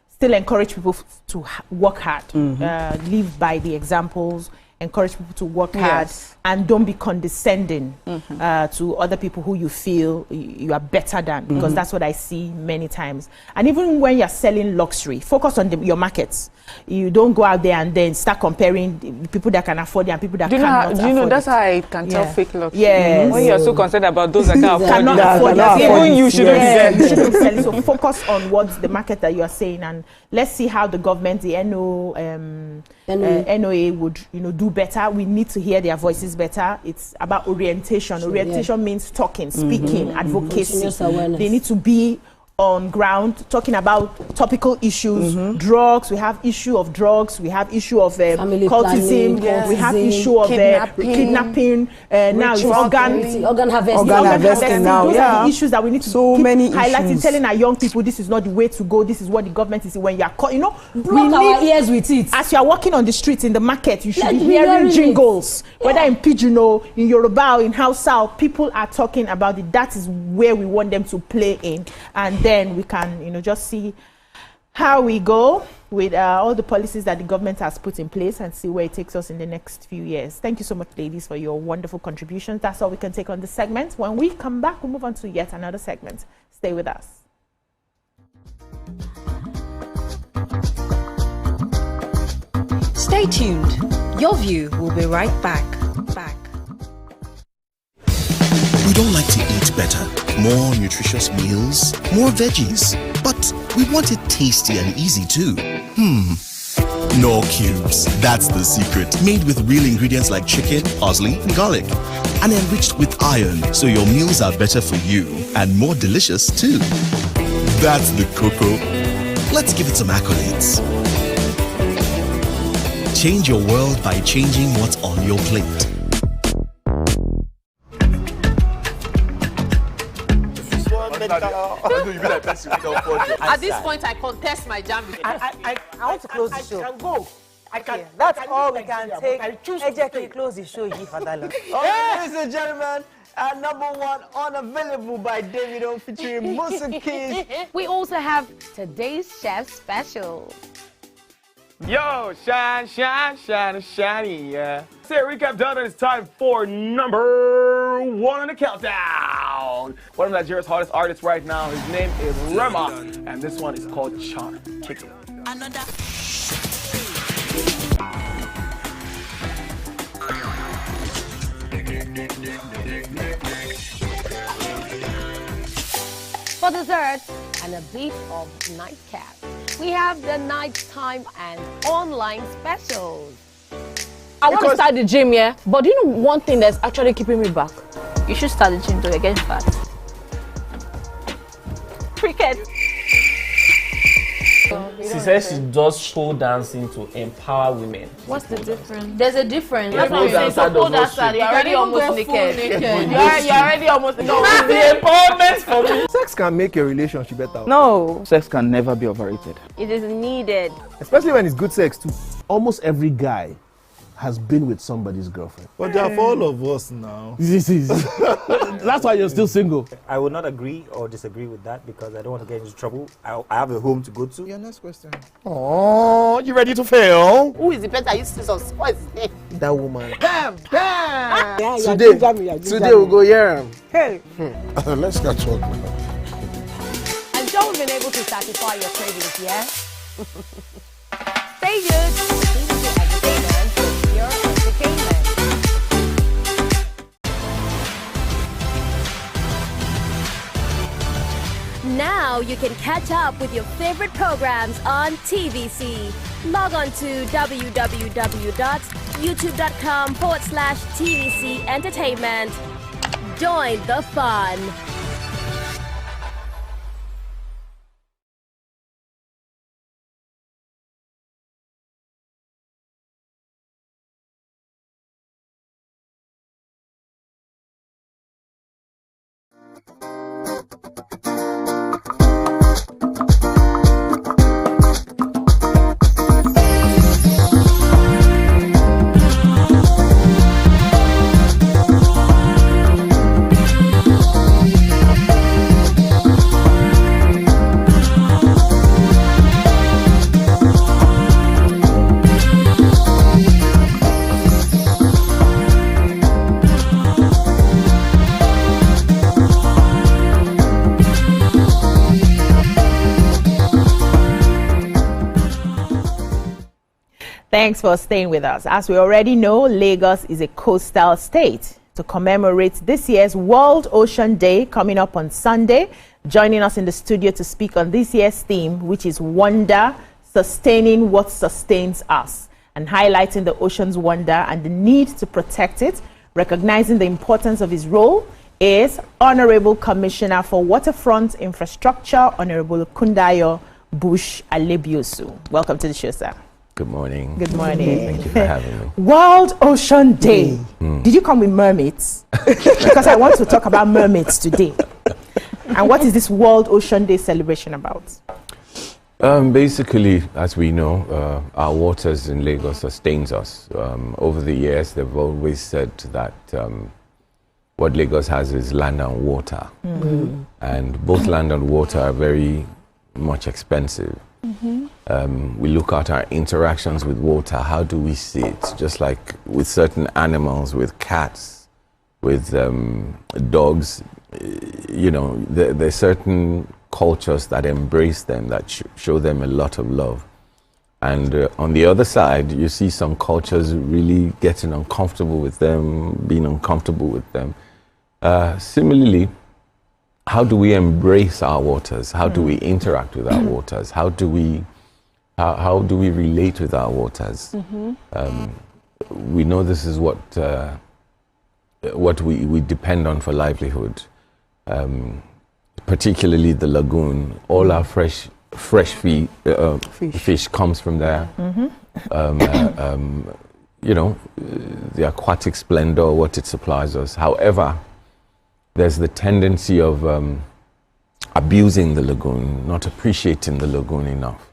still encourage people to work hard, live by the examples, encourage people to work hard and don't be condescending to other people who you feel you are better than, because that's what I see many times. And even when you're selling luxury, focus on your markets. You don't go out there and then start comparing the people that can afford it and people that cannot afford it. Do you know, that's how I can tell fake luxury. Yes. When you're so concerned about those that cannot afford it. Even you shouldn't be there. You shouldn't be selling. So focus on what's the market that you are saying, and let's see how the government, the NOA would do better. We need to hear their voices better. It's about orientation. Orientation means talking, speaking, advocacy. They need to be on ground talking about topical issues, drugs. We have issue of drugs. We have issue of cultism. We have issue of kidnapping. Now it's organ harvesting. Now, those are the issues that we need to keep highlighting, issues. telling our young people this is not the way to go. This is what the government is. When you are block our ears with it. As you are walking on the streets in the market, you should be hearing jingles, whether in Pidgin or in Yoruba or in Hausa. People are talking about it. That is where we want them to play in, and then we can, just see how we go with all the policies that the government has put in place and see where it takes us in the next few years. Thank you so much, ladies, for your wonderful contributions. That's all we can take on this segment. When we come back, we'll move on to yet another segment. Stay with us. Stay tuned. Your view will be right back. We don't like to eat better, more nutritious meals, more veggies, but we want it tasty and easy too. Knorr Cubes, that's the secret. Made with real ingredients like chicken, parsley, and garlic, and enriched with iron, so your meals are better for you and more delicious too. That's the cocoa. Let's give it some accolades. Change your world by changing what's on your plate. At this point, I contest my jam. I want to close the show. I can go. I can. That's all we can take. I choose to close the show. Ladies and gentlemen, #1 unavailable by Davido featuring Musa Keys. We also have today's chef special. Yo, shiny, yeah. Say recap done, and it's time for #1 on the countdown. One of Nigeria's hottest artists right now. His name is Rema, and this one is called Charm. Kick it. Another. For dessert and a bit of nightcap, we have the nighttime and online specials. I want to start the gym, but do you know one thing that's actually keeping me back? You should start the gym to get fat. Cricket. She says she does pole dancing to empower women. What's the difference? There's a difference. Yeah, That's what I'm saying. So pole dancer, you're already almost naked. You're already almost naked. No, it's the empowerment for me. Sex can make a relationship better. No, sex can never be overrated. It is needed. Especially when it's good sex too. Almost every guy has been with somebody's girlfriend. But they are for all of us now. That's why you're still single. I would not agree or disagree with that because I don't want to get into trouble. I have a home to go to. Your next question. Oh, you ready to fail? Who is the better? You see some spoils. That woman. Damn. Today we'll go here. Hey. Let's catch up. And don't been able to satisfy your cravings, yeah? Stay good. Now you can catch up with your favorite programs on TVC. Log on to www.youtube.com/TVC Entertainment. Join the fun. Thanks for staying with us. As we already know, Lagos is a coastal state. To commemorate this year's World Ocean Day coming up on Sunday, joining us in the studio to speak on this year's theme, which is Wonder, Sustaining What Sustains Us, and highlighting the ocean's wonder and the need to protect it, recognizing the importance of his role, is Honorable Commissioner for Waterfront Infrastructure, Honorable Kundayo Bush Alebiosu. Welcome to the show, sir. Good morning. Good morning. Thank you for having me. World Ocean Day. Did you come with mermaids? Because I want to talk about mermaids today. And what is this World Ocean Day celebration about? Basically, as we know, our waters in Lagos sustains us. Over the years, they've always said that what Lagos has is land and water. And both land and water are very much expensive. We look at our interactions with water. How do we see it? Just like with certain animals, with cats, with dogs, you know, there's certain cultures that embrace them, that show them a lot of love. And on the other side, you see some cultures really getting uncomfortable with them, being uncomfortable with them. Similarly, how do we embrace our waters? How do we interact with our waters? How do we relate with our waters? We know this is what we depend on for livelihood, particularly the lagoon. All our fresh fish comes from there. You know, the aquatic splendor, what it supplies us. However, there's the tendency of abusing the lagoon, not appreciating the lagoon enough,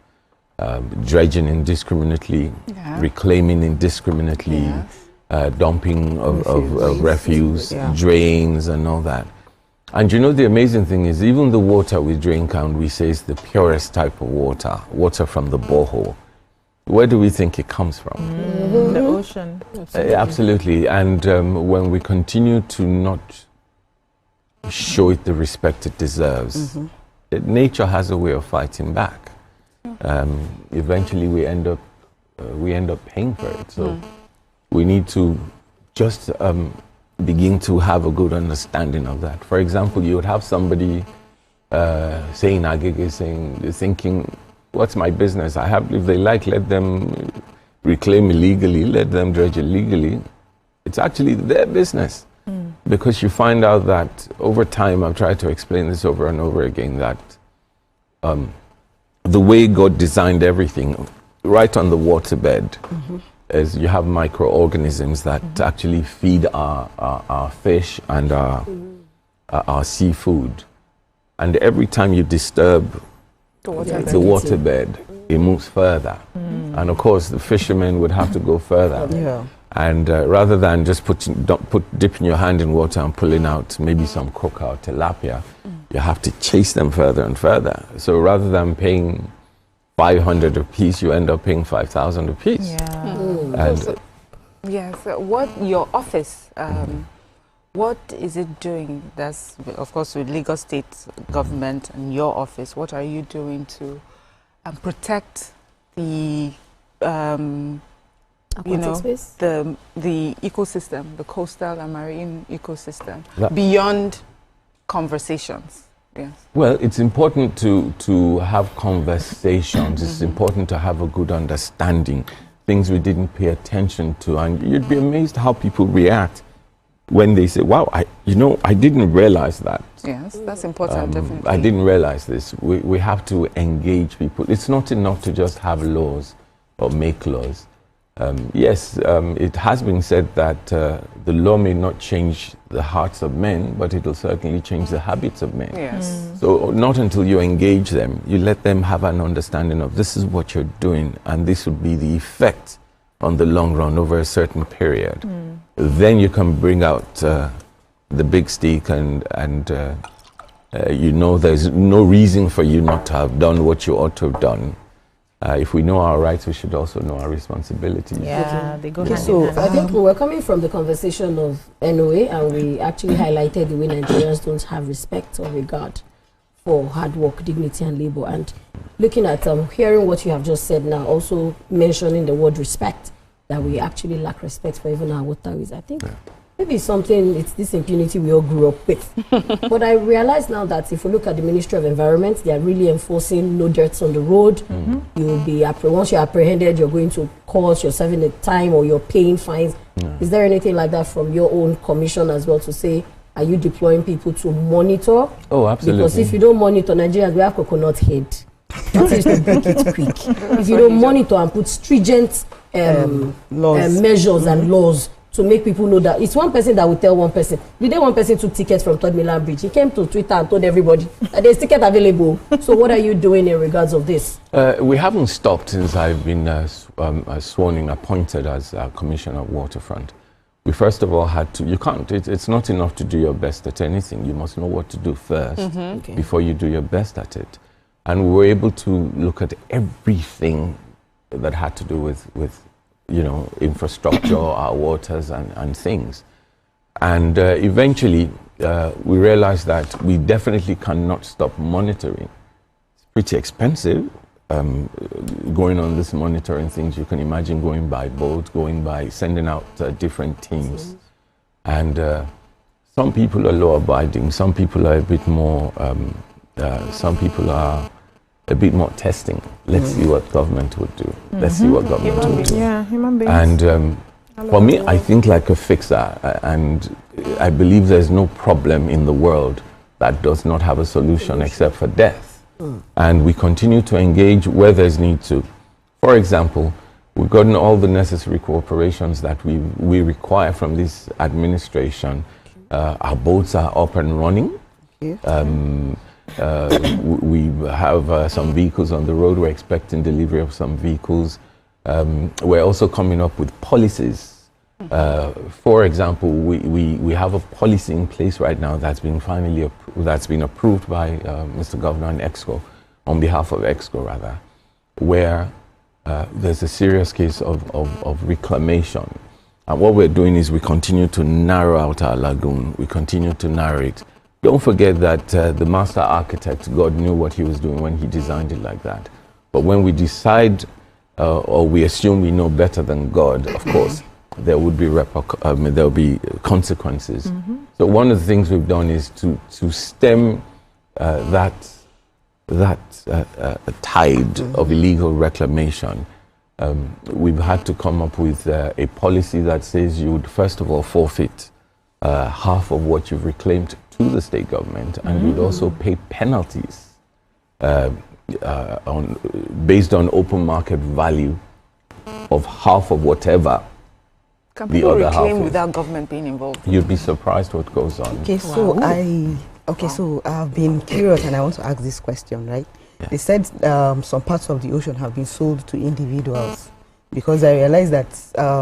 dredging indiscriminately, reclaiming indiscriminately, dumping of refuse, drains and all that. And you know, the amazing thing is, even the water we drink and we say is the purest type of water from the borehole, where do we think it comes from? The ocean. Absolutely. And when we continue to not show it the respect it deserves, nature has a way of fighting back. Eventually we end up paying for it. So we need to just begin to have a good understanding of that. For example, you would have somebody saying agege, thinking, what's my business? If they like, let them reclaim illegally, let them dredge illegally. It's actually their business. Because you find out that over time, I've tried to explain this over and over again, that the way God designed everything, right on the waterbed, is you have microorganisms that actually feed our fish and our seafood. And every time you disturb the waterbed, it moves further. And of course, the fishermen would have to go further. And rather than just dipping your hand in water and pulling out maybe some croaker or tilapia, you have to chase them further and further. So rather than paying 500 a piece, you end up paying 5,000 a piece. So what your office, what is it doing? That's, of course, with Lagos State government and your office. What are you doing to protect the the ecosystem, the coastal and marine ecosystem, beyond conversations? Yes. Well, it's important to have conversations. It's important to have a good understanding, things we didn't pay attention to. And you'd be amazed how people react when they say, wow, I didn't realize that. Yes, that's important, definitely. I didn't realize this. We have to engage people. It's not enough to just have laws or make laws. It has been said that the law may not change the hearts of men, but it will certainly change the habits of men. So not until you engage them, you let them have an understanding of this is what you're doing, and this would be the effect on the long run over a certain period. Then you can bring out the big stick and there's no reason for you not to have done what you ought to have done. If we know our rights, we should also know our responsibilities. They go hand in So hand. I think we were coming from the conversation of NOA, and we actually highlighted the way Nigerians don't have respect or regard for hard work, dignity and labor. And looking at hearing what you have just said now, also mentioning the word respect, that we actually lack respect for even our waterways. I think maybe it's this impunity we all grew up with. But I realize now that if we look at the Ministry of Environment, they are really enforcing no dirts on the road. You'll be once you're apprehended, you're going to court, you're serving a time, or you're paying fines. Is there anything like that from your own commission as well to say, are you deploying people to monitor? Oh, absolutely. Because if you don't monitor, Nigerians, we have coconut head. That is to break it quick. If you don't monitor and put stringent measures and laws to make people know that it's one person that will tell one person. The day one person took tickets from 3rd Milan Bridge, he came to Twitter and told everybody that there's ticket available. So what are you doing in regards of this? We haven't stopped since I've been sworn in, appointed as Commissioner of Waterfront. We first of all had to, it's not enough to do your best at anything. You must know what to do first before you do your best at it. And we were able to look at everything that had to do with infrastructure, our waters and things. And eventually, we realized that we definitely cannot stop monitoring. It's pretty expensive going on this monitoring things. You can imagine going by boat, sending out different teams. And some people are law-abiding, some people are a bit more, some people are a bit more testing. Let's see what government would do. Let's see what government would do. Yeah, human beings. And for me, I think like a fixer, and I believe there's no problem in the world that does not have a solution except for death. And we continue to engage where there's need to. For example, we've gotten all the necessary cooperations that we require from this administration. Our boats are up and running. We have some vehicles on the road. We're expecting delivery of some vehicles. We're also coming up with policies. For example, we have a policy in place right now that's been approved by Mr. Governor and EXCO, on behalf of EXCO rather, where there's a serious case of reclamation. And what we're doing is we continue to narrow out our lagoon. We continue to narrow it. Don't forget that the master architect, God knew what he was doing when he designed it like that. But when we decide or we assume we know better than God, of course, there would be there'll be consequences. So one of the things we've done is to stem that tide of illegal reclamation. We've had to come up with a policy that says you would first of all forfeit half of what you've reclaimed to the state government, and you'd also pay penalties based on open market value of half of whatever Can the people other reclaim half without government being involved? You'd be surprised what goes on. Okay, so so I've been curious and I want to ask this question, right? Yeah. They said some parts of the ocean have been sold to individuals, because I realized that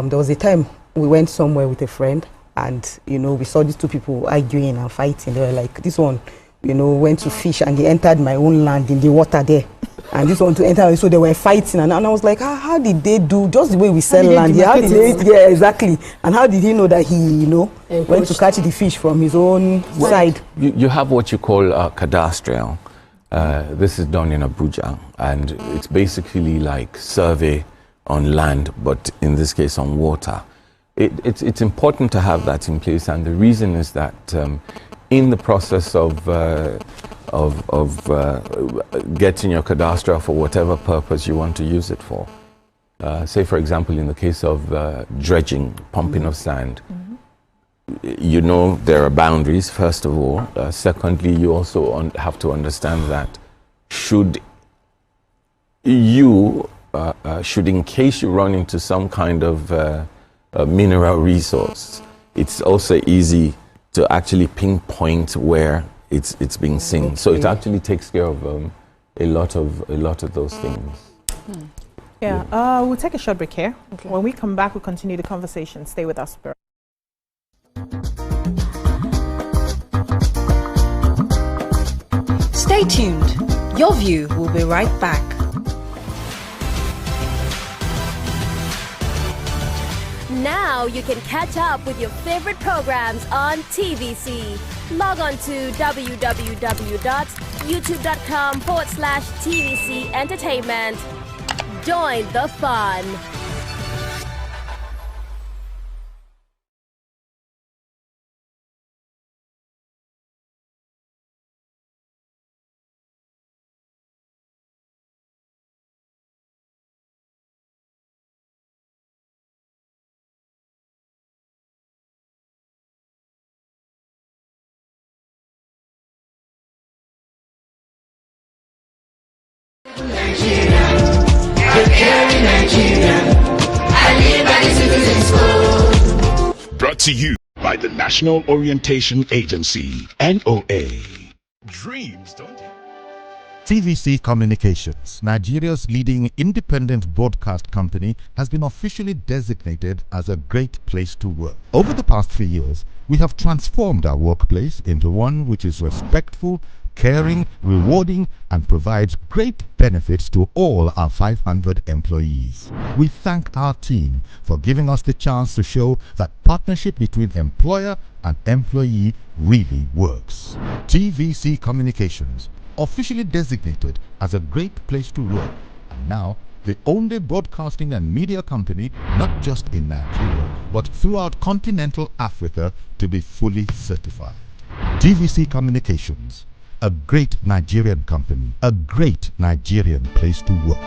there was a time we went somewhere with a friend and, we saw these two people arguing and fighting. They were like, this one, went to fish and he entered my own land in the water there. And this one to enter, so they were fighting. And I was like, how did they do, just the way we sell land? Yeah, exactly. And how did he know that he, went to catch the fish from his own side? You have what you call cadastral. This is done in Abuja, and it's basically like survey on land, but in this case on water. It's important to have that in place, and the reason is that in the process of getting your cadastral for whatever purpose you want to use it for, say for example in the case of dredging, pumping of sand, there are boundaries, first of all. Secondly, you also have to understand that should in case you run into some kind of mineral resource, it's also easy to actually pinpoint where it's being seen. So it actually takes care of a lot of those things. Yeah, we'll take a short break here. Okay. When we come back, we'll continue the conversation. Stay with us, bro. Stay tuned. Your View will be right back. Now you can catch up with your favorite programs on TVC. Log on to www.youtube.com/TVC Entertainment. Join the fun. Brought to you by the National Orientation Agency, NOA. Dreams, don't you? TVC Communications, Nigeria's leading independent broadcast company, has been officially designated as a great place to work. Over the past 3 years, we have transformed our workplace into one which is respectful, caring, rewarding, and provides great benefits to all our 500 employees. We thank our team for giving us the chance to show that partnership between employer and employee really works. TVC Communications, officially designated as a great place to work, and now the only broadcasting and media company, not just in Nigeria, but throughout continental Africa, to be fully certified. TVC Communications, a great Nigerian company, a great Nigerian place to work.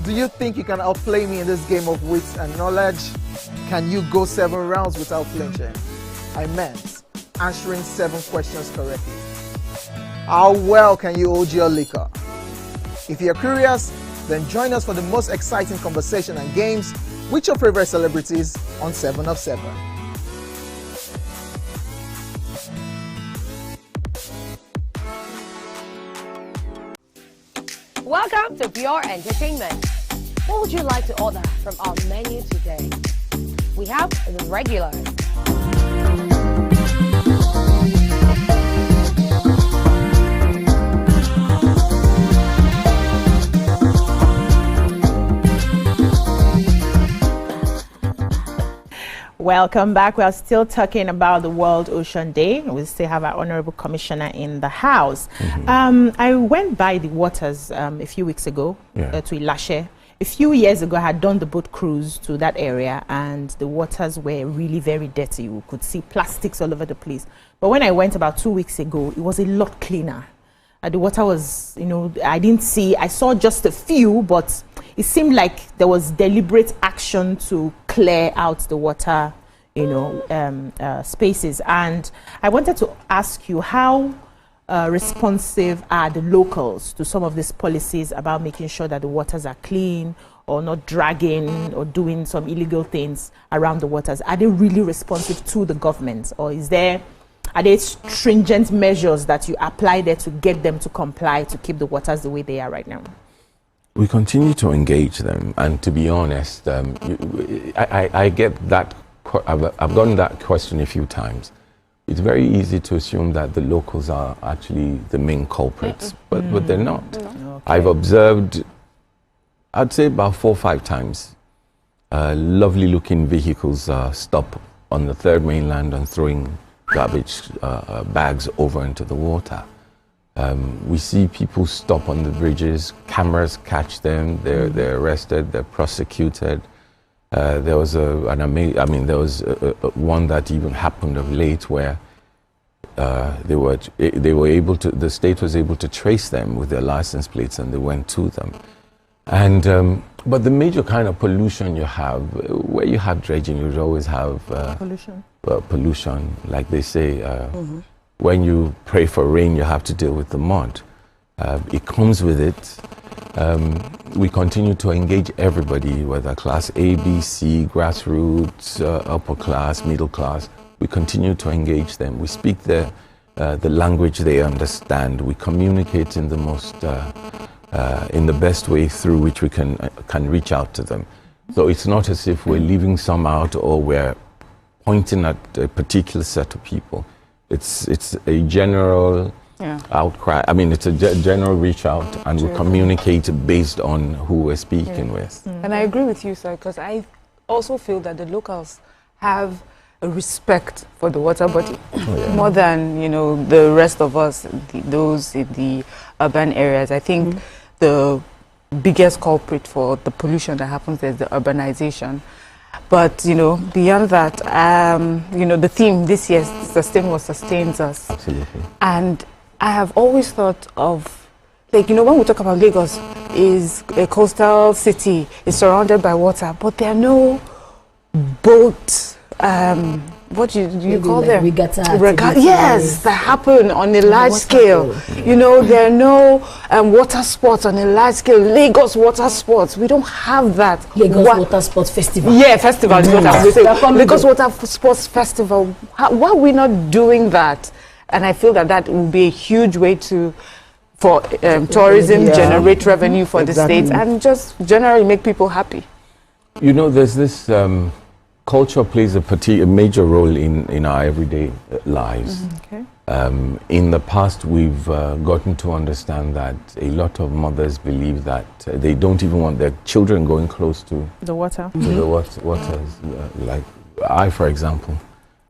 Do you think you can outplay me in this game of wits and knowledge? Can you go 7 rounds without flinching? I meant answering 7 questions correctly. How well can you hold your liquor? If you're curious, then join us for the most exciting conversation and games with your favorite celebrities on 7 of 7. Welcome to Pure Entertainment. What would you like to order from our menu today? We have the regulars. Welcome back. We are still talking about the World Ocean Day. We still have our Honorable Commissioner in the house. I went by the waters a few weeks ago to Ilashe. A few years ago, I had done the boat cruise to that area, and the waters were really very dirty. We could see plastics all over the place. But when I went about 2 weeks ago, it was a lot cleaner. The water was, I saw just a few, but it seemed like there was deliberate action to clear out the water, spaces. And I wanted to ask you, how responsive are the locals to some of these policies about making sure that the waters are clean, or not dragging or doing some illegal things around the waters? Are they really responsive to the government, or are there stringent measures that you apply there to get them to comply to keep the waters the way they are right now? We continue to engage them, and to be honest, I get that. I've gotten that question a few times. It's very easy to assume that the locals are actually the main culprits, but they're not. Okay. I've observed, I'd say about 4 or 5 times, lovely looking vehicles stop on the third mainland and throwing garbage bags over into the water. We see people stop on the bridges, cameras catch them, they're arrested, they're prosecuted. There was one that even happened of late where they were able to, the state was able to trace them with their license plates, and they went to them. And but the major kind of pollution you have, where you have dredging, you always have pollution, like they say. When you pray for rain, you have to deal with the mud. It comes with it. We continue to engage everybody, whether class A, B, C, grassroots, upper class, middle class. We continue to engage them. We speak the language they understand. We communicate in the most, in the best way through which we can reach out to them. So it's not as if we're leaving some out or we're pointing at a particular set of people. It's a general outcry. I mean, it's a general reach out, and we communicate based on who we're speaking with. And I agree with you, sir, because I also feel that the locals have a respect for the water body more than, you know, the rest of us, those in the urban areas. I think the biggest culprit for the pollution that happens there is the urbanization. But, you know, beyond that, you know, the theme this year, sustain what sustains us. Absolutely. And I have always thought of, like, you know, when we talk about Lagos, is a coastal city, is surrounded by water, but there are no boat, what do you call them? Regatta. Yes, that happen on a large scale. You know, there are no water sports on a large scale. Lagos water sports, we don't have that. Lagos Water Sports Festival. Yeah, festival is what I was saying. Lagos Water Sports Festival. Why are we not doing that? And I feel that that will be a huge way for tourism, generate revenue for the states, and just generally make people happy. You know, there's this culture plays a major role in our everyday lives. In the past, we've gotten to understand that a lot of mothers believe that they don't even want their children going close to the water. To the waters. Like I, for example,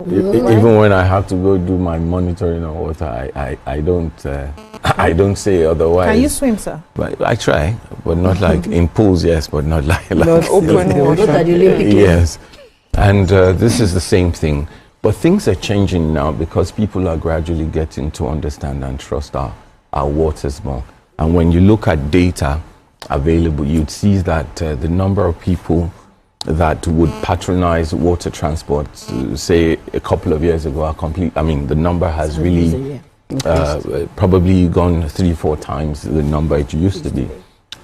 even when I have to go do my monitoring of water, I don't say otherwise. Can you swim, sir? But I try, but not like in pools, yes, but not like open water. Yes. And this is the same thing. But things are changing now because people are gradually getting to understand and trust our waters more. And when you look at data available, you'd see that the number of people that would patronize water transport, say a couple of years ago, the number has really probably gone 3-4 times the number it used to be.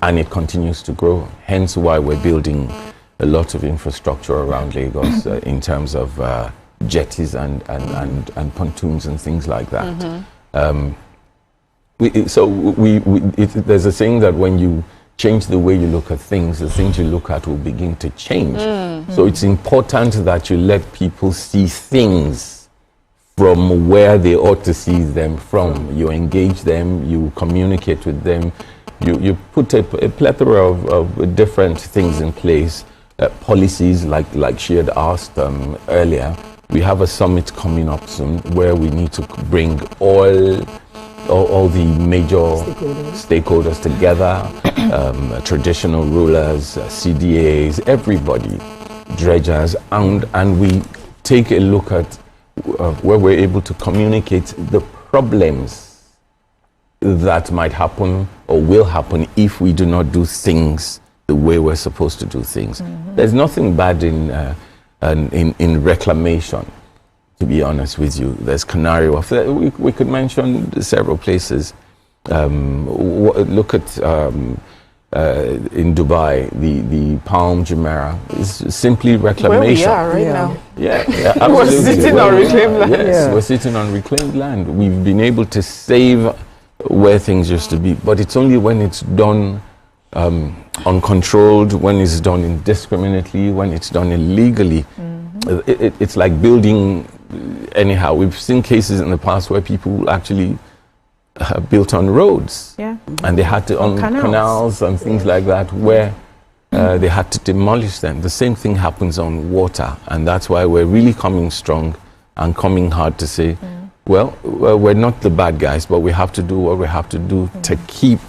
And it continues to grow. Hence why we're building a lot of infrastructure around Lagos in terms of jetties and pontoons and things like that. There's a saying that when you change the way you look at things, the things you look at will begin to change. So it's important that you let people see things from where they ought to see them from. You engage them, you communicate with them, you put a plethora of different things in place. Policies like she had asked earlier. We have a summit coming up soon where we need to bring all the major stakeholders together, traditional rulers, CDAs, everybody, dredgers, and we take a look at where we're able to communicate the problems that might happen or will happen if we do not do things the way we're supposed to do things. There's nothing bad in reclamation, to be honest with you. There's Canary Wharf. We could mention several places. Look at in Dubai, the Palm Jumeirah is simply reclamation. Where we are right now. Yeah, absolutely. We're sitting on reclaimed land. Yes, we're sitting on reclaimed land. We've been able to save where things used to be, but it's only when it's done uncontrolled, when it's done indiscriminately, when it's done illegally. It's like building anyhow. We've seen cases in the past where people actually built on roads, and they had to on canals and things like that, where they had to demolish them. The same thing happens on water, and that's why we're really coming strong and coming hard to say Well, we're not the bad guys, but we have to do what we have to do to keep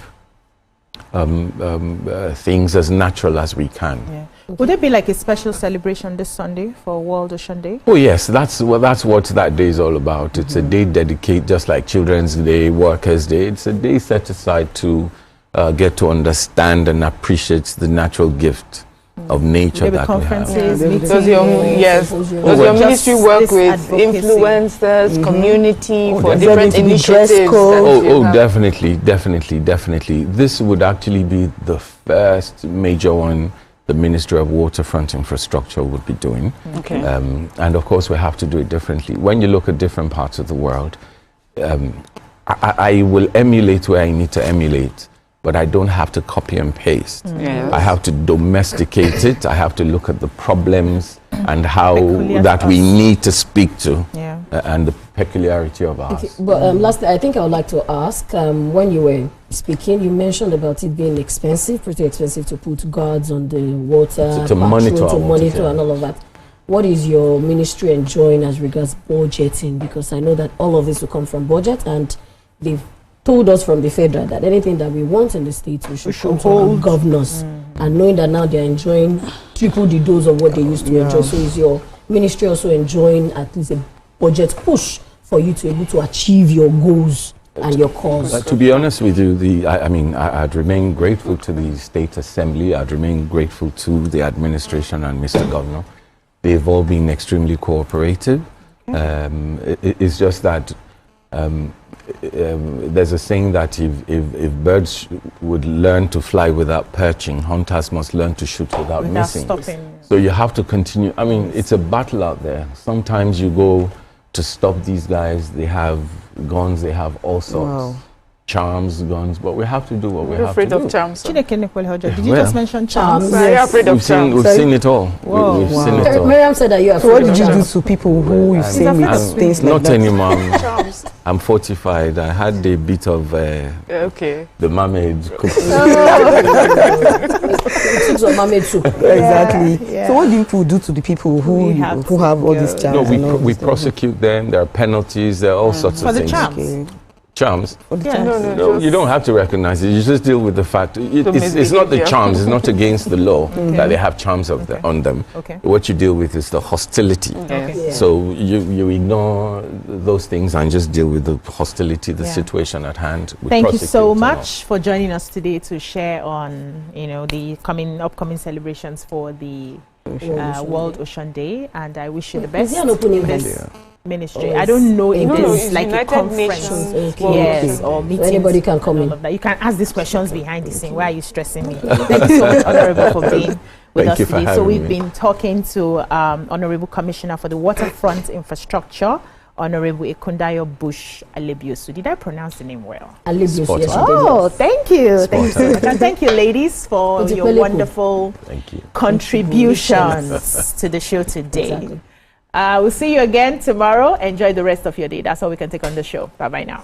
things as natural as we can. Yeah. Would there be like a special celebration this Sunday for World Ocean Day? Oh yes, that's what that day is all about. It's a day dedicated, just like Children's Day, Workers' Day. It's a day set aside to get to understand and appreciate the natural gift of nature that we have. Does your ministry work with influencers, community for different initiatives? Definitely. This would actually be the first major one the Ministry of Waterfront Infrastructure would be doing. Okay. And of course we have to do it differently. When you look at different parts of the world, I will emulate where I need to emulate, but I don't have to copy and paste. Yes. I have to domesticate it. I have to look at the problems and how that we need to speak to and the peculiarity of ours. Okay, but lastly, I think I would like to ask, when you were speaking, you mentioned about it being expensive, pretty expensive to put guards on the water, to monitor and all of that. What is your ministry enjoying as regards budgeting? Because I know that all of this will come from budget, and they've told us from the federal that anything that we want in the states, we should come to our governors. And knowing that now they're enjoying triple the dose of what they used to enjoy. So is your ministry also enjoying at least a budget push for you to be able to achieve your goals and your cause? To be honest with you, I'd remain grateful to the State Assembly. I'd remain grateful to the administration and Mr. Governor. They've all been extremely cooperative. It's just that there's a saying that if birds would learn to fly without perching, hunters must learn to shoot without missing. So you have to continue. I mean, it's a battle out there. Sometimes you go to stop these guys, they have guns, they have all sorts. Charms, guns, but we have to do what we have to do. Afraid of charms. Did you just mention charms? You're afraid of charms. We've seen it all. We've seen it all. Miriam said that you're afraid So what of did you do charms. to people who you've seen with things like Not that? anymore. I'm fortified. I had a bit of the mermaid cooked. Exactly. So what do people do to the people who have all these charms? No, we prosecute them. There are penalties. There are all sorts of things. Charms? No, you don't have to recognize it. You just deal with the fact. It's not the charms. It's not against the law that they have charms on them. What you deal with is the hostility. So you ignore those things and just deal with the hostility, the situation at hand. Thank you so much for joining us today to share on the upcoming celebrations for the World Ocean Day, and I wish you the best. Is there an opening this ministry? I don't know if there's like a conference or meeting. So anybody can come in. You can ask these questions behind the scene. Why are you stressing me? Thank you so much, Honorable, for being with us today. So we've been talking to Honorable Commissioner for the Waterfront Infrastructure, Honorable Ekundayo Bush Alebiosu. Did I pronounce the name well? Alebiosu, yes. Oh, thank you. Thank you so much. And thank you, ladies, for your wonderful contributions to the show today. Exactly. We'll see you again tomorrow. Enjoy the rest of your day. That's all we can take on the show. Bye-bye now.